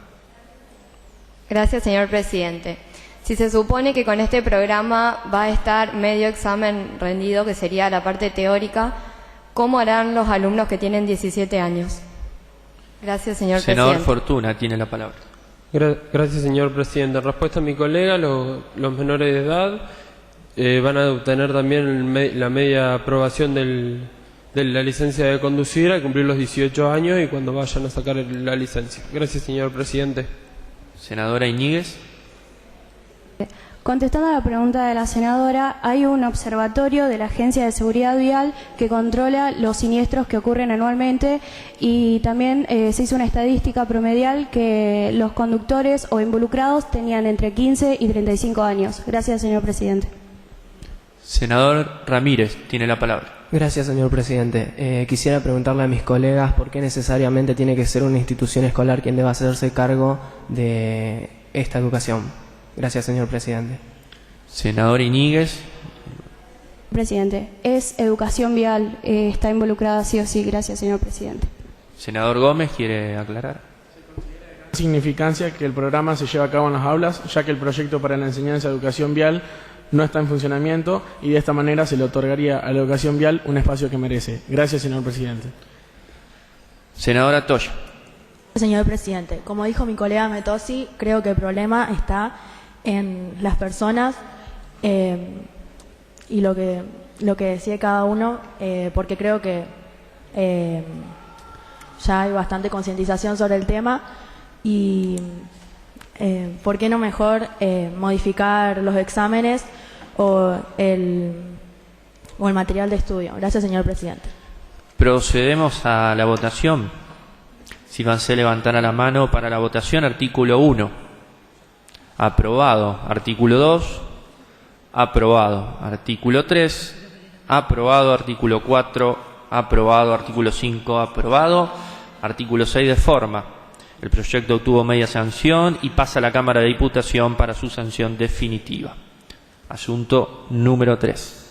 Gracias, señor presidente. Si se supone que con este programa va a estar medio examen rendido, que sería la parte teórica, ¿cómo harán los alumnos que tienen 17 años? Gracias, señor presidente. Senador Fortuna tiene la palabra. Gracias, señor presidente. En respuesta a mi colega, los menores de edad van a obtener también la media aprobación de la licencia de conducir al cumplir los 18 años y cuando vayan a sacar la licencia. Gracias, señor presidente. Senadora Iñiguez. Contestando a la pregunta de la senadora, hay un observatorio de la Agencia de Seguridad Vial que controla los siniestros que ocurren anualmente y también se hizo una estadística promedial que los conductores o involucrados tenían entre 15 y 35 años. Gracias, señor presidente. Senador Ramírez tiene la palabra. Gracias, señor presidente. Quisiera preguntarle a mis colegas por qué necesariamente tiene que ser una institución escolar quien deba hacerse cargo de esta educación. Gracias, señor presidente. Senador Iñiguez. Presidente, es educación vial, está involucrada sí o sí. Gracias, señor presidente. Senador Gómez, ¿quiere aclarar? Se considera de significancia que el programa se lleve a cabo en las aulas, ya que el proyecto para la enseñanza de educación vial no está en funcionamiento y de esta manera se le otorgaría a la educación vial un espacio que merece. Gracias, señor presidente. Senadora Toya. Señor presidente, como dijo mi colega Metosi, creo que el problema está en las personas y lo que decide cada uno, porque creo que ya hay bastante concientización sobre el tema y ¿por qué no mejor modificar los exámenes o el material de estudio? Gracias, señor presidente. Procedemos a la votación. Síganse levantar la mano para la votación. Artículo 1. Aprobado. Artículo 2. Aprobado. Artículo 3. Aprobado. Artículo 4. Aprobado. Artículo 5. Aprobado. Artículo 6 de forma. El proyecto obtuvo media sanción y pasa a la Cámara de Diputación para su sanción definitiva. Asunto número 3.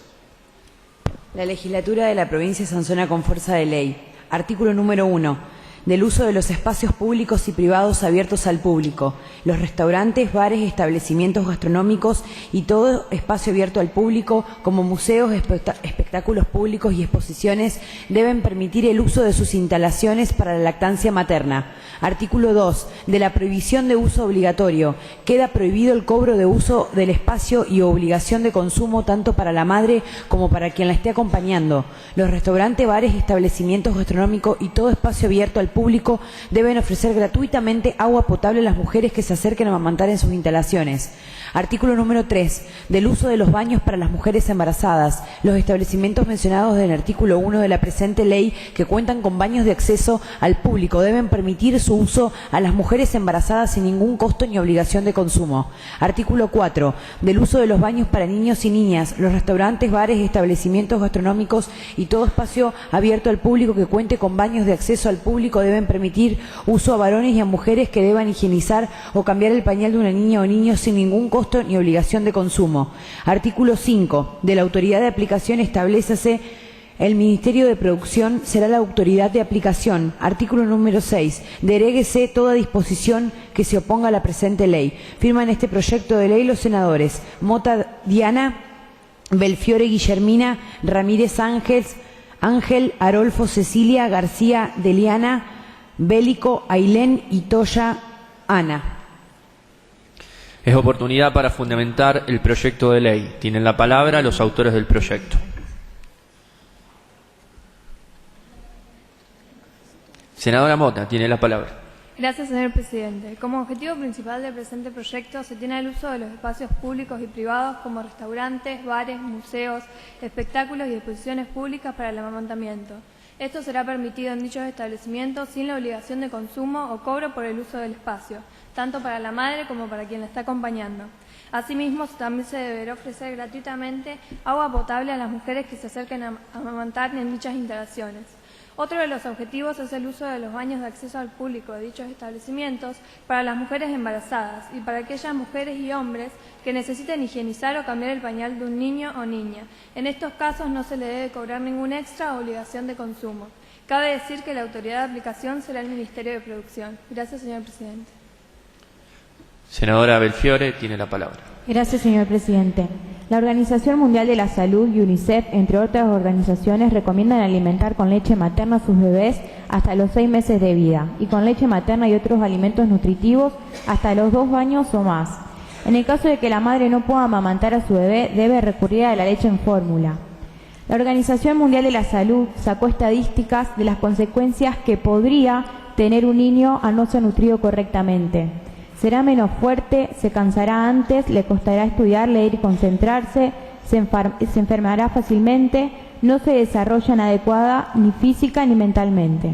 La legislatura de la provincia sanciona con fuerza de ley. Artículo número 1. Del uso de los espacios públicos y privados abiertos al público, los restaurantes, bares, establecimientos gastronómicos y todo espacio abierto al público, como museos, espectáculos públicos y exposiciones, deben permitir el uso de sus instalaciones para la lactancia materna. Artículo 2. De la prohibición de uso obligatorio. Queda prohibido el cobro de uso del espacio y obligación de consumo tanto para la madre como para quien la esté acompañando. Los restaurantes, bares, establecimientos gastronómicos y todo espacio abierto al público deben ofrecer gratuitamente agua potable a las mujeres que se acerquen a amamantar en sus instalaciones. Artículo número 3. Del uso de los baños para las mujeres embarazadas. Los establecimientos mencionados en el artículo 1 de la presente ley que cuentan con baños de acceso al público deben permitir su uso a las mujeres embarazadas sin ningún costo ni obligación de consumo. Artículo 4. Del uso de los baños para niños y niñas. Los restaurantes, bares, establecimientos gastronómicos y todo espacio abierto al público que cuente con baños de acceso al público deben permitir uso a varones y a mujeres que deban higienizar o cambiar el pañal de una niña o niño sin ningún costo ni obligación de consumo. Artículo 5. De la autoridad de aplicación establécese el Ministerio de Producción será la autoridad de aplicación. Artículo número 6. Deréguese toda disposición que se oponga a la presente ley. Firman este proyecto de ley los senadores Mota Diana, Belfiore Guillermina, Ramírez Ángel, Arolfo Cecilia, García Deliana, Bélico Ailén y Toya Ana. Es oportunidad para fundamentar el proyecto de ley. Tienen la palabra los autores del proyecto. Senadora Mota, tiene la palabra. Gracias, señor presidente. Como objetivo principal del presente proyecto se tiene el uso de los espacios públicos y privados como restaurantes, bares, museos, espectáculos y exposiciones públicas para el amamantamiento. Esto será permitido en dichos establecimientos sin la obligación de consumo o cobro por el uso del espacio, tanto para la madre como para quien la está acompañando. Asimismo, también se deberá ofrecer gratuitamente agua potable a las mujeres que se acerquen a amamantar en dichas instalaciones. Otro de los objetivos es el uso de los baños de acceso al público de dichos establecimientos para las mujeres embarazadas y para aquellas mujeres y hombres que necesiten higienizar o cambiar el pañal de un niño o niña. En estos casos no se le debe cobrar ningún extra o obligación de consumo. Cabe decir que la autoridad de aplicación será el Ministerio de Producción. Gracias, señor presidente. Senadora Belfiore, tiene la palabra. Gracias, señor presidente. La Organización Mundial de la Salud y UNICEF, entre otras organizaciones, recomiendan alimentar con leche materna a sus bebés hasta los 6 meses de vida y con leche materna y otros alimentos nutritivos hasta los 2 años o más. En el caso de que la madre no pueda amamantar a su bebé, debe recurrir a la leche en fórmula. La Organización Mundial de la Salud sacó estadísticas de las consecuencias que podría tener un niño al no ser nutrido correctamente. Será menos fuerte, se cansará antes, le costará estudiar, leer y concentrarse, se enfermará fácilmente, no se desarrollan adecuada ni física ni mentalmente.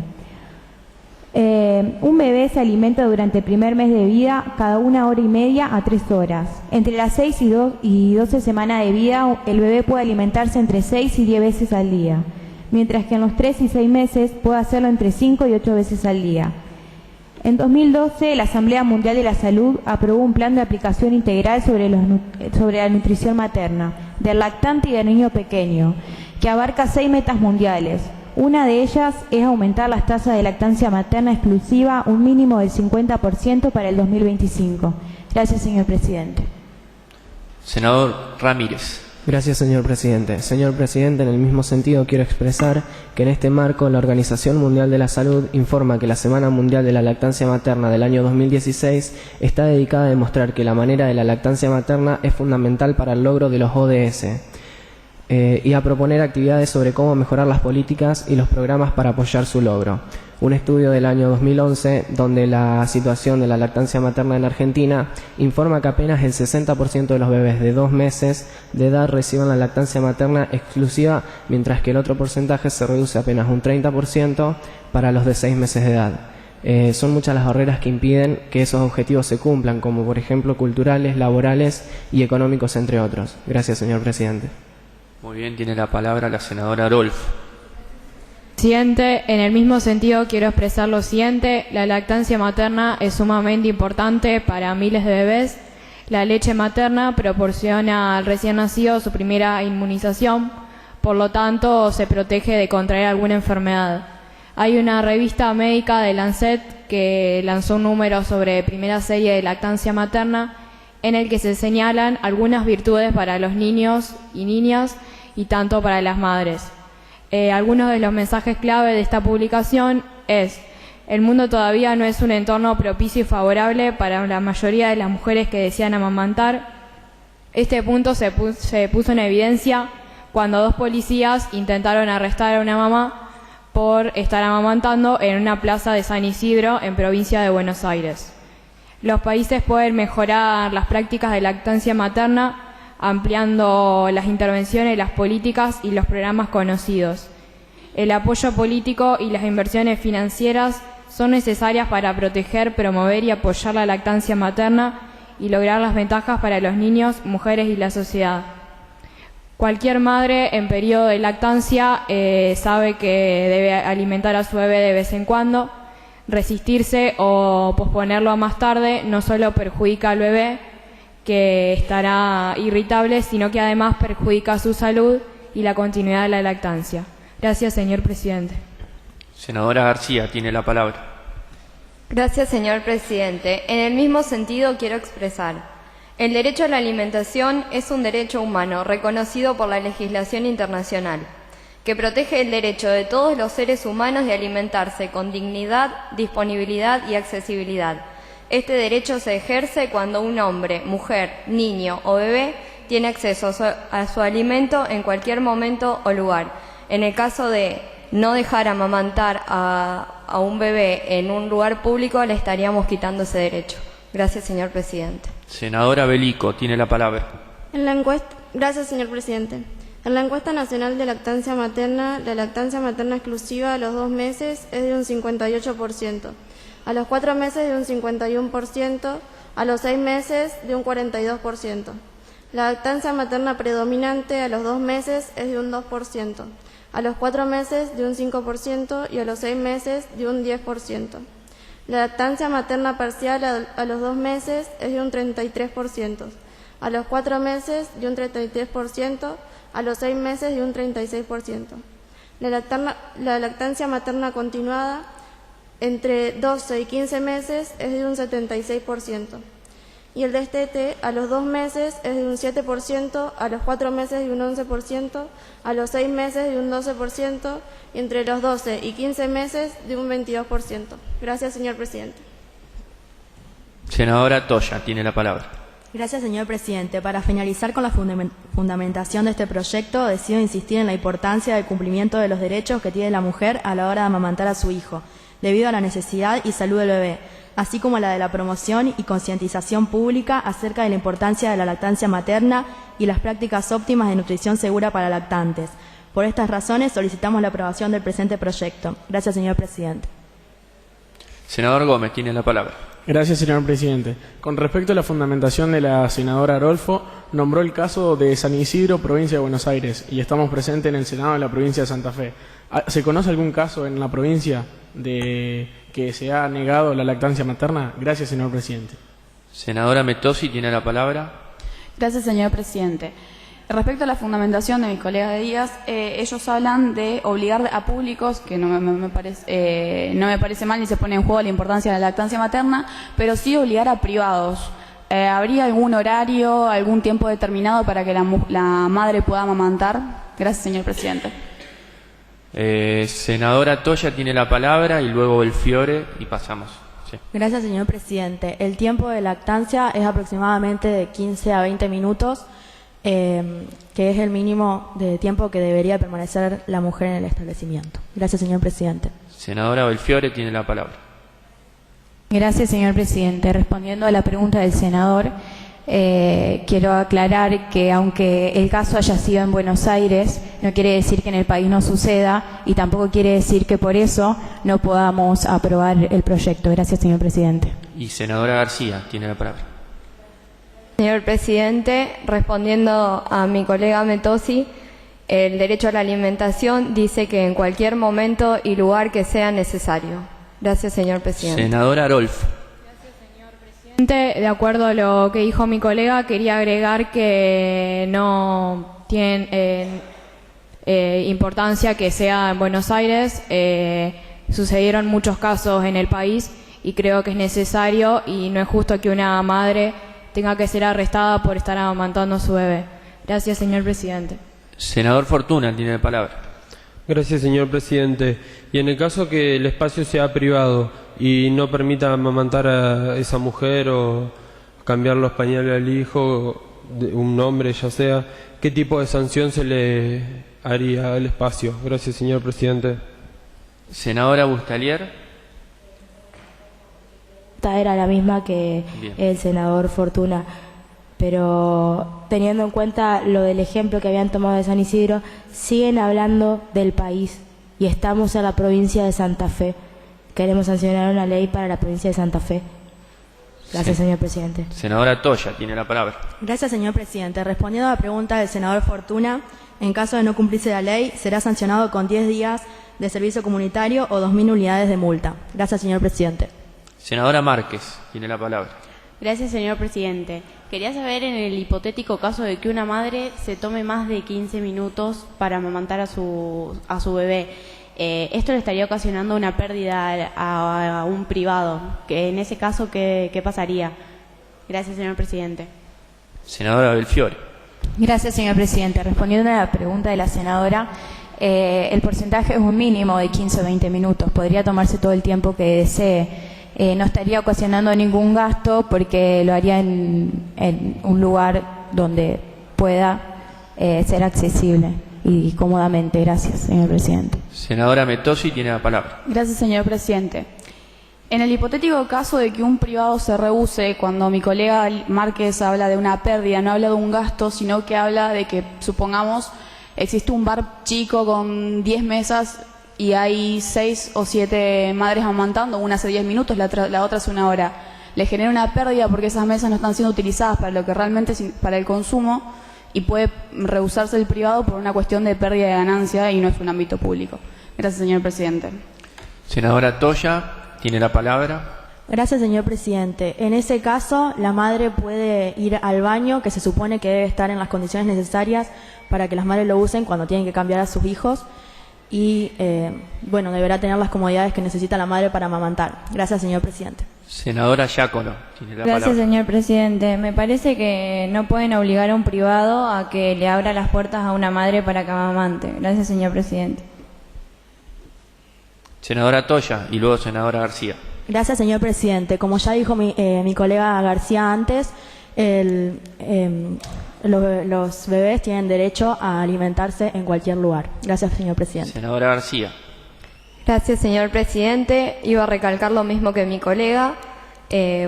Un bebé se alimenta durante el primer mes de vida cada 1 hora y media a 3 horas. Entre las 6 y 12 semanas de vida, el bebé puede alimentarse entre 6 y 10 veces al día, mientras que en los 3 y 6 meses puede hacerlo entre 5 y 8 veces al día. En 2012, la Asamblea Mundial de la Salud aprobó un plan de aplicación integral sobre la nutrición materna, del lactante y del niño pequeño, que abarca 6 metas mundiales. Una de ellas es aumentar las tasas de lactancia materna exclusiva un mínimo del 50% para el 2025. Gracias, señor presidente. Senador Ramírez. Gracias, señor presidente. Señor presidente, en el mismo sentido quiero expresar que en este marco la Organización Mundial de la Salud informa que la Semana Mundial de la Lactancia Materna del año 2016 está dedicada a demostrar que la manera de la lactancia materna es fundamental para el logro de los ODS y a proponer actividades sobre cómo mejorar las políticas y los programas para apoyar su logro. Un estudio del año 2011, donde la situación de la lactancia materna en Argentina informa que apenas el 60% de los bebés de 2 meses de edad reciben la lactancia materna exclusiva, mientras que el otro porcentaje se reduce apenas un 30% para los de 6 meses de edad. Son muchas las barreras que impiden que esos objetivos se cumplan, como por ejemplo culturales, laborales y económicos, entre otros. Gracias, señor presidente. Muy bien, tiene la palabra la senadora Arolfo. Presidente, en el mismo sentido quiero expresar lo siguiente: la lactancia materna es sumamente importante para miles de bebés. La leche materna proporciona al recién nacido su primera inmunización, por lo tanto se protege de contraer alguna enfermedad. Hay una revista médica de Lancet que lanzó un número sobre primera serie de lactancia materna en el que se señalan algunas virtudes para los niños y niñas y tanto para las madres. Algunos de los mensajes clave de esta publicación es: el mundo todavía no es un entorno propicio y favorable para la mayoría de las mujeres que desean amamantar. Este punto se puso en evidencia cuando 2 policías intentaron arrestar a una mamá por estar amamantando en una plaza de San Isidro, en provincia de Buenos Aires. Los países pueden mejorar las prácticas de lactancia materna ampliando las intervenciones, las políticas y los programas conocidos. El apoyo político y las inversiones financieras son necesarias para proteger, promover y apoyar la lactancia materna y lograr las ventajas para los niños, mujeres y la sociedad. Cualquier madre en periodo de lactancia sabe que debe alimentar a su bebé de vez en cuando. Resistirse o posponerlo a más tarde no solo perjudica al bebé, que estará irritable, sino que además perjudica su salud y la continuidad de la lactancia. Gracias, señor presidente. Senadora García, tiene la palabra. Gracias, señor presidente. En el mismo sentido quiero expresar: el derecho a la alimentación es un derecho humano reconocido por la legislación internacional, que protege el derecho de todos los seres humanos de alimentarse con dignidad, disponibilidad y accesibilidad. Este derecho se ejerce cuando un hombre, mujer, niño o bebé tiene acceso a su alimento en cualquier momento o lugar. En el caso de no dejar amamantar a un bebé en un lugar público, le estaríamos quitando ese derecho. Gracias, señor presidente. Senadora Belico, tiene la palabra. Gracias, señor presidente. En la encuesta nacional de lactancia materna, la lactancia materna exclusiva a los 2 meses es de un 58%, a los 4 meses de un 51%, a los 6 meses de un 42%. La lactancia materna predominante a los 2 meses es de un 2%, a los 4 meses de un 5% y a los 6 meses de un 10%. La lactancia materna parcial a los 2 meses es de un 33%, a los 4 meses de un 33%, a los 6 meses de un 36%. La lactancia materna continuada entre 12 y 15 meses es de un 76%. Y el destete a los 2 meses es de un 7%, a los 4 meses de un 11%, a los 6 meses de un 12% y entre los 12 y 15 meses de un 22%. Gracias, señor presidente. Senadora Toya, tiene la palabra. Gracias, señor presidente. Para finalizar con la fundamentación de este proyecto, decido insistir en la importancia del cumplimiento de los derechos que tiene la mujer a la hora de amamantar a su hijo, debido a la necesidad y salud del bebé, así como la de la promoción y concientización pública acerca de la importancia de la lactancia materna y las prácticas óptimas de nutrición segura para lactantes. Por estas razones solicitamos la aprobación del presente proyecto. Gracias, señor presidente. Senador Gómez, tiene la palabra. Gracias, señor presidente. Con respecto a la fundamentación de la senadora Arolfo, nombró el caso de San Isidro, provincia de Buenos Aires, y estamos presentes en el Senado de la provincia de Santa Fe. ¿Se conoce algún caso en la provincia de que se ha negado la lactancia materna? Gracias, señor presidente. Senadora Metosi, tiene la palabra. Gracias, señor presidente. Respecto a la fundamentación de mis colegas de Díaz, ellos hablan de obligar a públicos, que no me parece mal ni se pone en juego la importancia de la lactancia materna, pero sí obligar a privados. ¿Habría algún horario, algún tiempo determinado para que la madre pueda amamantar? Gracias, señor presidente. Senadora Toya tiene la palabra y luego Belfiore y pasamos. Sí. Gracias, señor presidente. El tiempo de lactancia es aproximadamente de 15 a 20 minutos, que es el mínimo de tiempo que debería permanecer la mujer en el establecimiento. Gracias, señor presidente. Senadora Belfiore tiene la palabra. Gracias, señor presidente. Respondiendo a la pregunta del senador, quiero aclarar que aunque el caso haya sido en Buenos Aires, no quiere decir que en el país no suceda y tampoco quiere decir que por eso no podamos aprobar el proyecto. Gracias, señor presidente. Y senadora García tiene la palabra. Señor presidente, respondiendo a mi colega Metosi, el derecho a la alimentación dice que en cualquier momento y lugar que sea necesario. Gracias, señor presidente. Senadora Arolf. De acuerdo a lo que dijo mi colega, quería agregar que no tiene importancia que sea en Buenos Aires. Sucedieron muchos casos en el país y creo que es necesario y no es justo que una madre tenga que ser arrestada por estar amamantando a su bebé. Gracias, señor presidente. Senador Fortuna tiene la palabra. Gracias, señor presidente. Y en el caso que el espacio sea privado y no permita amamantar a esa mujer o cambiar los pañales al hijo, un hombre ya sea, ¿qué tipo de sanción se le haría al espacio? Gracias, señor presidente. Senadora Buscalier. Esta era la misma que el senador Fortuna, pero teniendo en cuenta lo del ejemplo que habían tomado de San Isidro, siguen hablando del país y estamos en la provincia de Santa Fe. Queremos sancionar una ley para la provincia de Santa Fe. Gracias, señor presidente. Senadora Toya tiene la palabra. Gracias, señor presidente. Respondiendo a la pregunta del senador Fortuna, en caso de no cumplirse la ley, será sancionado con 10 días de servicio comunitario o 2.000 unidades de multa. Gracias, señor presidente. Senadora Márquez tiene la palabra. Gracias, señor presidente. Quería saber, en el hipotético caso de que una madre se tome más de 15 minutos para amamantar a su bebé, ¿esto le estaría ocasionando una pérdida a un privado? Que en ese caso, ¿qué pasaría? Gracias, señor presidente. Senadora Belfiore. Gracias, señor presidente. Respondiendo a la pregunta de la senadora, el porcentaje es un mínimo de 15 o 20 minutos. Podría tomarse todo el tiempo que desee. No estaría ocasionando ningún gasto porque lo haría en un lugar donde pueda ser accesible y cómodamente. Gracias, señor presidente. Senadora Metosi tiene la palabra. Gracias, señor presidente. En el hipotético caso de que un privado se rehúse, cuando mi colega Márquez habla de una pérdida, no habla de un gasto, sino que habla de que, supongamos, existe un bar chico con 10 mesas y hay 6 o 7 madres amamantando, una hace 10 minutos, la otra hace una hora. Le genera una pérdida porque esas mesas no están siendo utilizadas para lo que realmente es para el consumo y puede rehusarse el privado por una cuestión de pérdida de ganancia y no es un ámbito público. Gracias, señor presidente. Senadora Toya tiene la palabra. Gracias, señor presidente. En ese caso, la madre puede ir al baño, que se supone que debe estar en las condiciones necesarias para que las madres lo usen cuando tienen que cambiar a sus hijos. Y, deberá tener las comodidades que necesita la madre para amamantar. Gracias, señor presidente. Senadora Giacono tiene la Gracias, palabra. señor presidente. Me parece que no pueden obligar a un privado a que le abra las puertas a una madre para que amamante. Gracias, señor presidente. Senadora Toya y luego senadora García. Gracias, señor presidente. Como ya dijo mi colega García antes, los bebés tienen derecho a alimentarse en cualquier lugar. Gracias, señor presidente. Senadora García. Gracias, señor presidente. Iba a recalcar lo mismo que mi colega,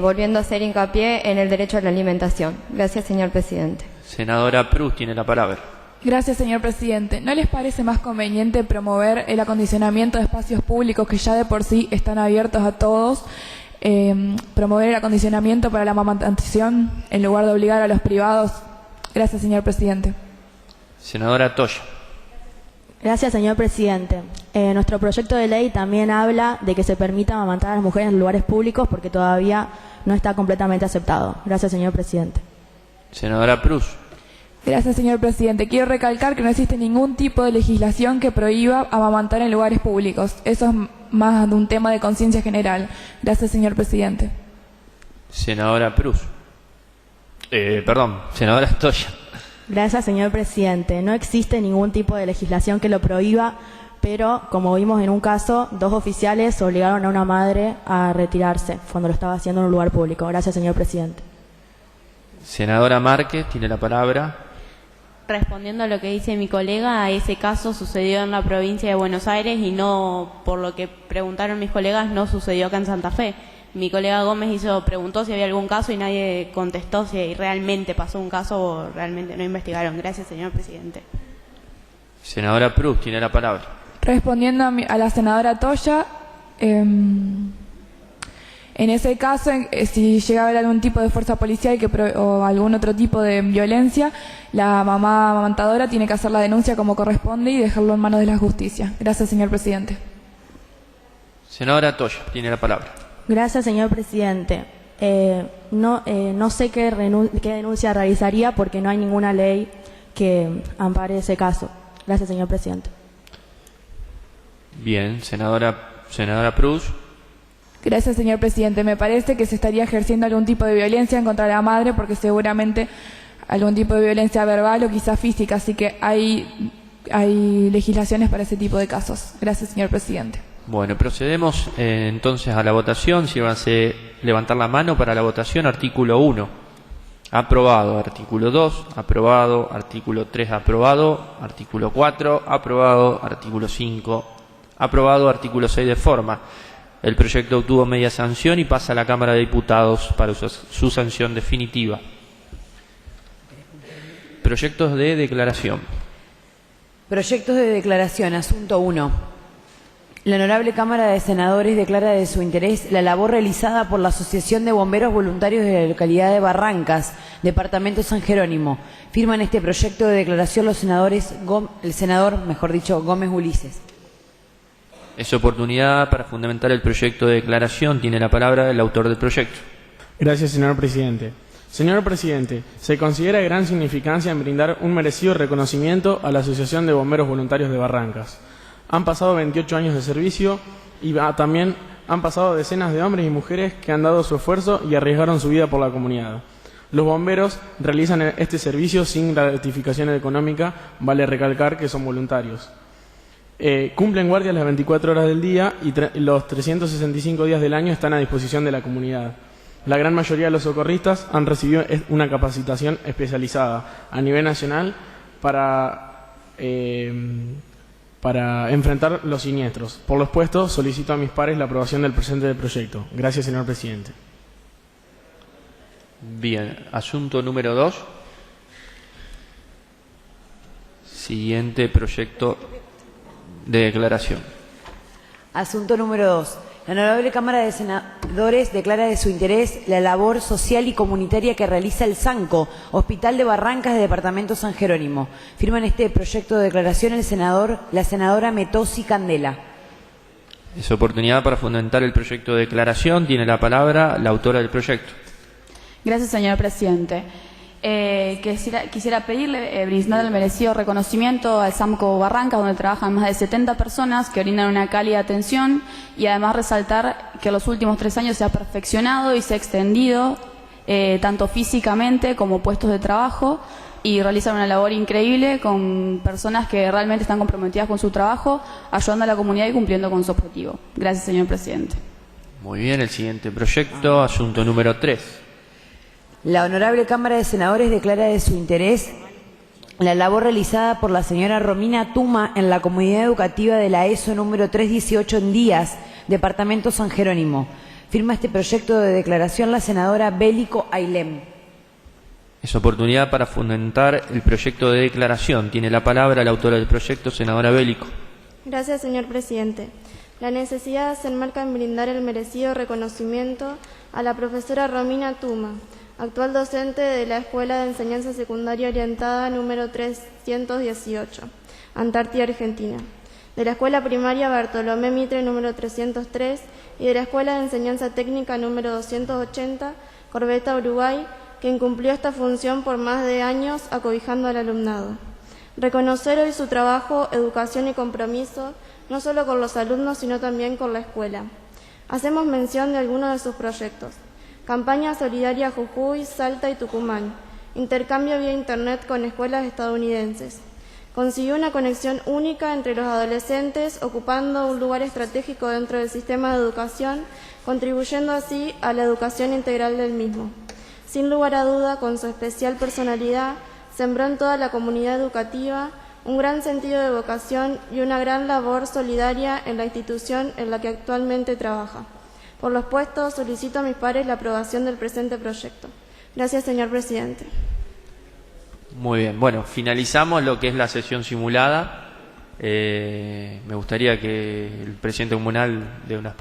volviendo a hacer hincapié en el derecho a la alimentación. Gracias, señor presidente. Senadora Prus tiene la palabra. Gracias, señor presidente. ¿No les parece más conveniente promover el acondicionamiento de espacios públicos que ya de por sí están abiertos a todos? Promover el acondicionamiento para la amamantación en lugar de obligar a los privados. Gracias, señor presidente. Senadora Toya. Gracias, señor presidente. Nuestro proyecto de ley también habla de que se permita amamantar a las mujeres en lugares públicos porque todavía no está completamente aceptado. Gracias, señor presidente. Senadora Prus. Gracias, señor presidente. Quiero recalcar que no existe ningún tipo de legislación que prohíba amamantar en lugares públicos. Eso es más de un tema de conciencia general. Gracias, señor presidente. Senadora Prus. Senadora Toya. Gracias, señor presidente. No existe ningún tipo de legislación que lo prohíba, pero como vimos en un caso, 2 oficiales obligaron a una madre a retirarse cuando lo estaba haciendo en un lugar público. Gracias, señor presidente. Senadora Márquez tiene la palabra. Respondiendo a lo que dice mi colega, ese caso sucedió en la provincia de Buenos Aires y no, por lo que preguntaron mis colegas, no sucedió acá en Santa Fe. Mi colega Gómez preguntó si había algún caso y nadie contestó si realmente pasó un caso o realmente no investigaron. Gracias, señor presidente. Senadora Prus tiene la palabra. Respondiendo a la senadora Toya, en ese caso, si llega a haber algún tipo de fuerza policial o algún otro tipo de violencia, la mamá amamantadora tiene que hacer la denuncia como corresponde y dejarlo en manos de la justicia. Gracias, señor presidente. Senadora Toya tiene la palabra. Gracias, señor presidente. No sé qué denuncia realizaría porque no hay ninguna ley que ampare ese caso. Gracias, señor presidente. Bien, senadora Prus. Gracias, señor presidente. Me parece que se estaría ejerciendo algún tipo de violencia en contra de la madre, porque seguramente algún tipo de violencia verbal o quizá física, así que hay legislaciones para ese tipo de casos. Gracias, señor presidente. Bueno, procedemos entonces a la votación. Sírvanse levantar la mano para la votación. Artículo 1, aprobado. Artículo 2, aprobado. Artículo 3, aprobado. Artículo 4, aprobado. Artículo 5, aprobado. Artículo 6, de forma. El proyecto obtuvo media sanción y pasa a la Cámara de Diputados para su sanción definitiva. Proyectos de declaración. Proyectos de declaración. Asunto 1. La Honorable Cámara de Senadores declara de su interés la labor realizada por la Asociación de Bomberos Voluntarios de la localidad de Barrancas, Departamento San Jerónimo. Firman este proyecto de declaración los senadores, el senador Gómez Ulises. Es oportunidad para fundamentar el proyecto de declaración. Tiene la palabra el autor del proyecto. Gracias, señor presidente. Señor presidente, se considera de gran significancia en brindar un merecido reconocimiento a la Asociación de Bomberos Voluntarios de Barrancas. Han pasado 28 años de servicio y también han pasado decenas de hombres y mujeres que han dado su esfuerzo y arriesgaron su vida por la comunidad. Los bomberos realizan este servicio sin gratificación económica, vale recalcar que son voluntarios. Cumplen guardia las 24 horas del día y los 365 días del año están a disposición de la comunidad. La gran mayoría de los socorristas han recibido una capacitación especializada a nivel nacional para enfrentar los siniestros. Por lo expuesto, solicito a mis pares la aprobación del presente proyecto. Gracias, señor presidente. Bien, asunto número 2. Siguiente proyecto de declaración. Asunto número 2. La Honorable Cámara de Senadores declara de su interés la labor social y comunitaria que realiza el SANCO, Hospital de Barrancas de Departamento San Jerónimo. Firman este proyecto de declaración la senadora Metosi Candela. Es oportunidad para fundamentar el proyecto de declaración. Tiene la palabra la autora del proyecto. Gracias, señor presidente. Quisiera pedirle brindar el merecido reconocimiento al SAMCO Barrancas, donde trabajan más de 70 personas que brindan una cálida atención, y además resaltar que en los últimos 3 años se ha perfeccionado y se ha extendido tanto físicamente como puestos de trabajo, y realizan una labor increíble con personas que realmente están comprometidas con su trabajo, ayudando a la comunidad y cumpliendo con su objetivo. Gracias, señor presidente. Muy bien, el siguiente proyecto, asunto número 3. La Honorable Cámara de Senadores declara de su interés la labor realizada por la señora Romina Tuma en la comunidad educativa de la ESO número 318 en Díaz, Departamento San Jerónimo. Firma este proyecto de declaración la senadora Bélico Ailem. Es oportunidad para fundamentar el proyecto de declaración. Tiene la palabra la autora del proyecto, senadora Bélico. Gracias, señor presidente. La necesidad se enmarca en brindar el merecido reconocimiento a la profesora Romina Tuma, actual docente de la Escuela de Enseñanza Secundaria Orientada número 318, Antártida, Argentina, de la Escuela Primaria Bartolomé Mitre número 303 y de la Escuela de Enseñanza Técnica número 280, Corbeta, Uruguay, quien cumplió esta función por más de años acobijando al alumnado. Reconocer hoy su trabajo, educación y compromiso, no solo con los alumnos, sino también con la escuela. Hacemos mención de algunos de sus proyectos: Campaña Solidaria Jujuy, Salta y Tucumán, intercambio vía Internet con escuelas estadounidenses. Consiguió una conexión única entre los adolescentes, ocupando un lugar estratégico dentro del sistema de educación, contribuyendo así a la educación integral del mismo. Sin lugar a duda, con su especial personalidad, sembró en toda la comunidad educativa un gran sentido de vocación y una gran labor solidaria en la institución en la que actualmente trabaja. Por lo expuesto, solicito a mis pares la aprobación del presente proyecto. Gracias, señor presidente. Muy bien, bueno, finalizamos lo que es la sesión simulada. Me gustaría que el presidente comunal dé unas